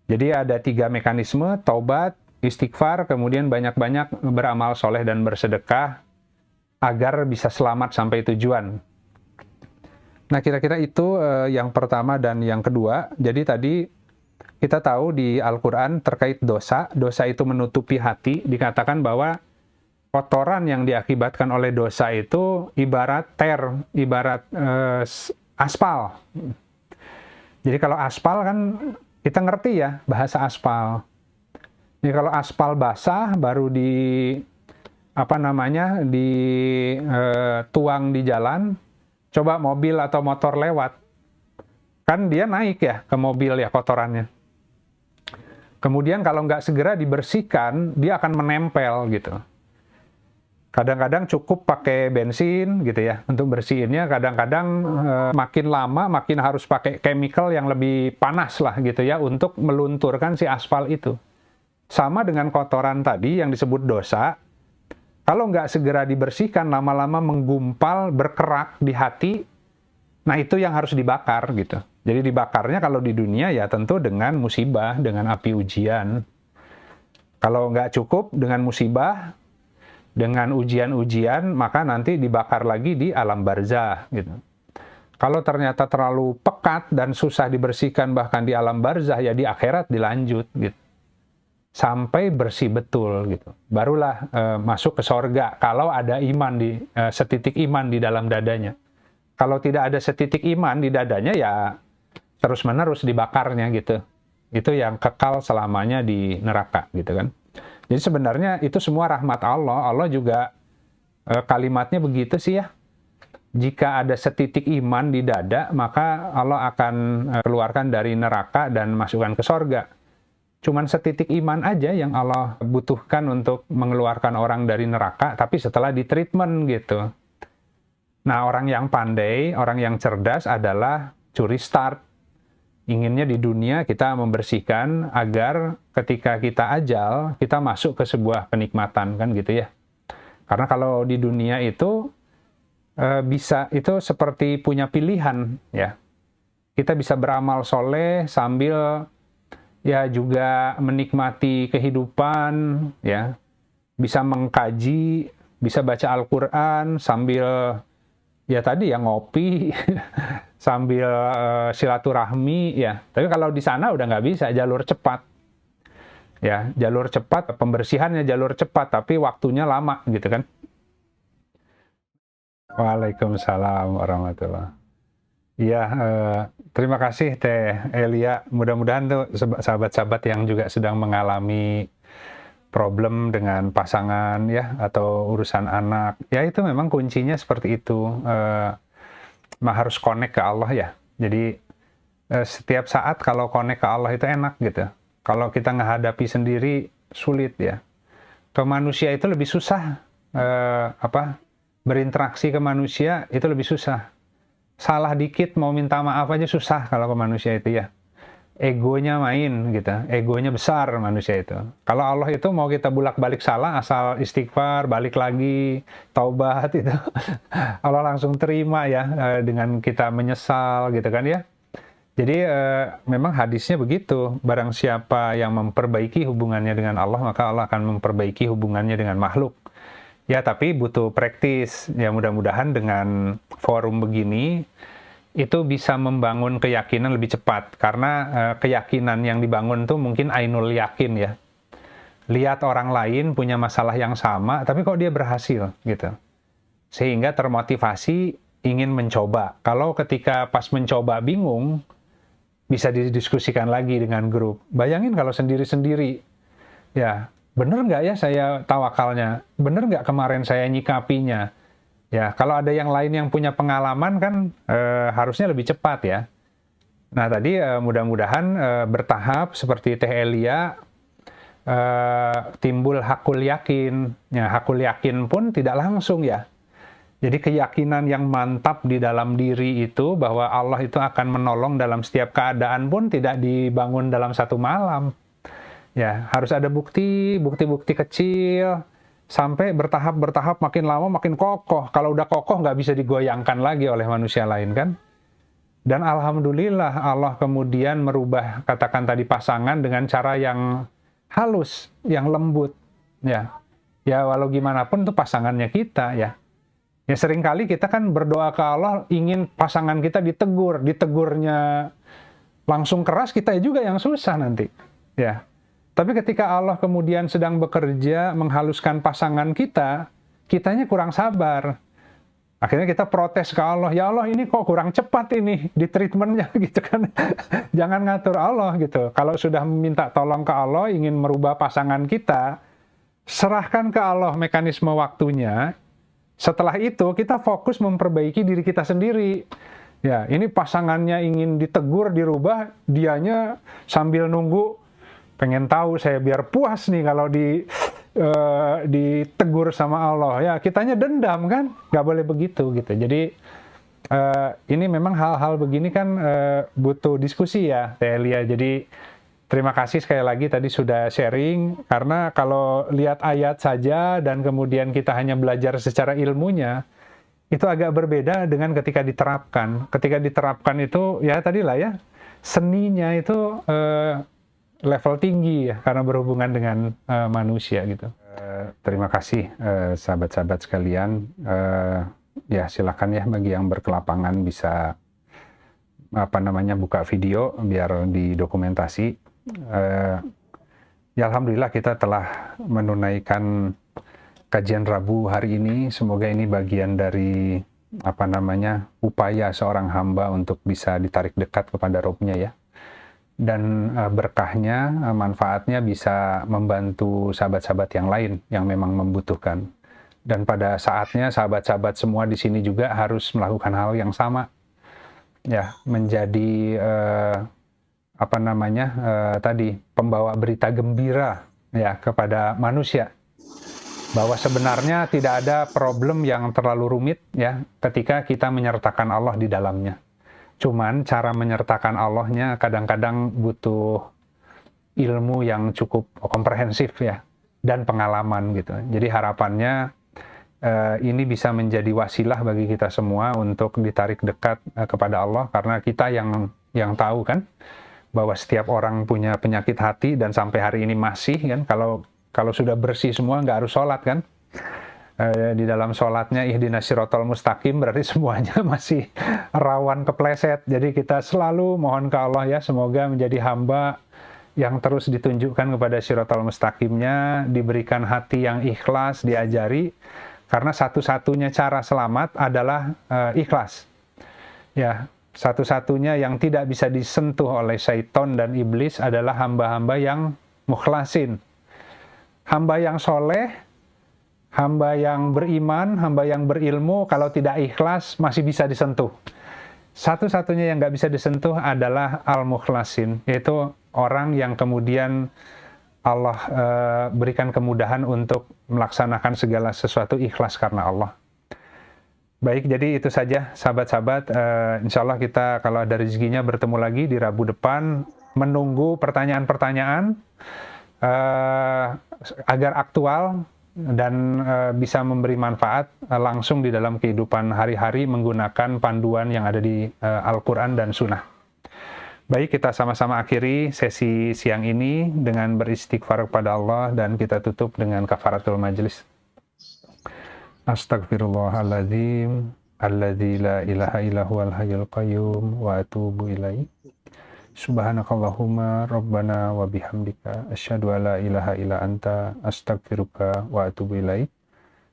Speaker 1: Jadi ada 3 mekanisme, taubat, istighfar, kemudian banyak-banyak beramal soleh dan bersedekah agar bisa selamat sampai tujuan. Nah, kira-kira itu yang pertama dan yang kedua. Jadi tadi kita tahu di Al-Quran terkait dosa, dosa itu menutupi hati, dikatakan bahwa kotoran yang diakibatkan oleh dosa itu ibarat ibarat aspal. Jadi kalau aspal kan kita ngerti ya bahasa aspal. Jadi kalau aspal basah baru tuang di jalan, coba mobil atau motor lewat, kan dia naik ya ke mobil ya kotorannya. Kemudian kalau nggak segera dibersihkan, dia akan menempel gitu. Kadang-kadang cukup pakai bensin gitu ya untuk bersihinnya. Kadang-kadang makin lama makin harus pakai chemical yang lebih panas lah gitu ya untuk melunturkan si aspal itu. Sama dengan kotoran tadi yang disebut dosa. Kalau nggak segera dibersihkan, lama-lama menggumpal, berkerak di hati. Nah itu yang harus dibakar gitu. Jadi dibakarnya kalau di dunia ya tentu dengan musibah, dengan api ujian. Kalau nggak cukup dengan musibah, dengan ujian-ujian, maka nanti dibakar lagi di alam barzah gitu. Kalau ternyata terlalu pekat dan susah dibersihkan bahkan di alam barzah, ya di akhirat dilanjut gitu. Sampai bersih betul gitu. Barulah masuk ke sorga kalau ada iman setitik iman di dalam dadanya. Kalau tidak ada setitik iman di dadanya ya terus-menerus dibakarnya gitu. Itu yang kekal selamanya di neraka gitu kan. Jadi sebenarnya itu semua rahmat Allah. Allah juga kalimatnya begitu sih ya. Jika ada setitik iman di dada, maka Allah akan keluarkan dari neraka dan masukkan ke sorga. Cuman setitik iman aja yang Allah butuhkan untuk mengeluarkan orang dari neraka, tapi setelah ditreatment gitu. Nah, orang yang pandai, orang yang cerdas adalah curi start. Inginnya di dunia kita membersihkan agar ketika kita ajal, kita masuk ke sebuah kenikmatan, kan gitu ya. Karena kalau di dunia itu itu seperti punya pilihan ya. Kita bisa beramal soleh sambil ya juga menikmati kehidupan ya. Bisa mengkaji, bisa baca Al-Qur'an sambil ya tadi ya ngopi sambil silaturahmi ya. Tapi kalau di sana udah nggak bisa, jalur cepat. Ya, jalur cepat, pembersihannya jalur cepat, tapi waktunya lama gitu kan. Waalaikumsalam warahmatullahi. Iya, terima kasih Teh Elia. Mudah-mudahan tuh sahabat-sahabat yang juga sedang mengalami problem dengan pasangan ya atau urusan anak, ya itu memang kuncinya seperti itu. Harus connect ke Allah ya. Jadi setiap saat kalau connect ke Allah itu enak gitu. Kalau kita menghadapi sendiri sulit ya. Ke manusia itu lebih susah berinteraksi ke manusia itu lebih susah. Salah dikit mau minta maaf aja susah kalau ke manusia itu ya. Egonya main gitu, egonya besar manusia itu. Kalau Allah itu mau kita bulak-balik salah, asal istighfar, balik lagi, taubat itu, Allah langsung terima ya dengan kita menyesal gitu kan ya. Jadi memang hadisnya begitu, barang siapa yang memperbaiki hubungannya dengan Allah, maka Allah akan memperbaiki hubungannya dengan makhluk. Ya tapi butuh praktis, ya mudah-mudahan dengan forum begini, itu bisa membangun keyakinan lebih cepat. Karena keyakinan yang dibangun tuh mungkin ainul yakin ya. Lihat orang lain punya masalah yang sama, tapi kok dia berhasil gitu. Sehingga termotivasi ingin mencoba. Kalau ketika pas mencoba bingung, bisa didiskusikan lagi dengan grup. Bayangin kalau sendiri-sendiri. Ya, bener nggak ya saya tawakalnya? Bener nggak kemarin saya nyikapinya? Ya, kalau ada yang lain yang punya pengalaman kan harusnya lebih cepat ya. Nah tadi mudah-mudahan bertahap seperti Teh Elia timbul hakul yakin. Ya, hakul yakin pun tidak langsung ya. Jadi keyakinan yang mantap di dalam diri itu bahwa Allah itu akan menolong dalam setiap keadaan pun tidak dibangun dalam satu malam. Ya, harus ada bukti-bukti kecil sampai bertahap makin lama makin kokoh. Kalau udah kokoh nggak bisa digoyangkan lagi oleh manusia lain kan. Dan alhamdulillah Allah kemudian merubah, katakan tadi, pasangan dengan cara yang halus, yang lembut. Ya, ya walau gimana pun itu pasangannya kita ya. Ya seringkali kita kan berdoa ke Allah ingin pasangan kita ditegur, ditegurnya langsung keras, kita juga yang susah nanti. Ya. Tapi ketika Allah kemudian sedang bekerja menghaluskan pasangan kita, kitanya kurang sabar. Akhirnya kita protes ke Allah, ya Allah ini kok kurang cepat ini di treatmentnya gitu kan. Jangan ngatur Allah gitu. Kalau sudah minta tolong ke Allah, ingin merubah pasangan kita, serahkan ke Allah mekanisme waktunya. Setelah itu kita fokus memperbaiki diri kita sendiri. Ya, ini pasangannya ingin ditegur, dirubah, dianya sambil nunggu, pengen tahu saya biar puas nih kalau ditegur sama Allah. Ya, kitanya dendam kan, nggak boleh begitu gitu. Jadi ini memang hal-hal begini kan butuh diskusi ya, Teh Elia. Jadi terima kasih sekali lagi tadi sudah sharing, karena kalau lihat ayat saja dan kemudian kita hanya belajar secara ilmunya, itu agak berbeda dengan ketika diterapkan. Ketika diterapkan itu, ya tadilah ya, seninya itu level tinggi ya, karena berhubungan dengan manusia gitu. Terima kasih sahabat-sahabat sekalian. Ya silakan ya bagi yang berkelapangan bisa buka video biar didokumentasi. Ya alhamdulillah kita telah menunaikan kajian Rabu hari ini. Semoga ini bagian dari upaya seorang hamba untuk bisa ditarik dekat kepada Robnya ya. Dan berkahnya, manfaatnya bisa membantu sahabat-sahabat yang lain yang memang membutuhkan. Dan pada saatnya sahabat-sahabat semua di sini juga harus melakukan hal yang sama. Ya, menjadi pembawa berita gembira ya kepada manusia, bahwa sebenarnya tidak ada problem yang terlalu rumit ya ketika kita menyertakan Allah di dalamnya. Cuman cara menyertakan Allahnya kadang-kadang butuh ilmu yang cukup komprehensif ya, dan pengalaman gitu. Jadi harapannya ini bisa menjadi wasilah bagi kita semua untuk ditarik dekat kepada Allah, karena kita yang tahu kan bahwa setiap orang punya penyakit hati, dan sampai hari ini masih kan, kalau sudah bersih semua nggak harus sholat kan. Di dalam sholatnya ihdinas siratal mustaqim, berarti semuanya masih rawan kepleset. Jadi kita selalu mohon ke Allah ya, semoga menjadi hamba yang terus ditunjukkan kepada siratal mustaqimnya, diberikan hati yang ikhlas, diajari, karena satu-satunya cara selamat adalah ikhlas. Ya, satu-satunya yang tidak bisa disentuh oleh syaitan dan iblis adalah hamba-hamba yang mukhlasin. Hamba yang soleh, hamba yang beriman, hamba yang berilmu, kalau tidak ikhlas masih bisa disentuh. Satu-satunya yang nggak bisa disentuh adalah al-mukhlasin, yaitu orang yang kemudian Allah berikan kemudahan untuk melaksanakan segala sesuatu ikhlas karena Allah. Baik, jadi itu saja sahabat-sahabat. Insya Allah kita kalau ada rezekinya bertemu lagi di Rabu depan, menunggu pertanyaan-pertanyaan agar aktual dan bisa memberi manfaat langsung di dalam kehidupan hari-hari menggunakan panduan yang ada di Al-Quran dan Sunnah. Baik, kita sama-sama akhiri sesi siang ini dengan beristighfar kepada Allah, dan kita tutup dengan kafaratul majlis. Astaghfirullahaladzim, alladzi la ilaha illahu al-hayyul qayyum, wa atubu ilaih. Subhanakallahumma rabbana wa bihamdika asyhadu alla ilaha illa anta astaghfiruka wa atubu ilaik.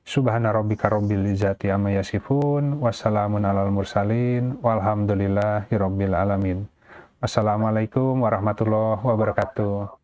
Speaker 1: Subhana rabbika rabbil izzati amma yasifun, wassalamun alal mursalin, walhamdulillahi rabbil alamin. Assalamualaikum warahmatullahi wabarakatuh.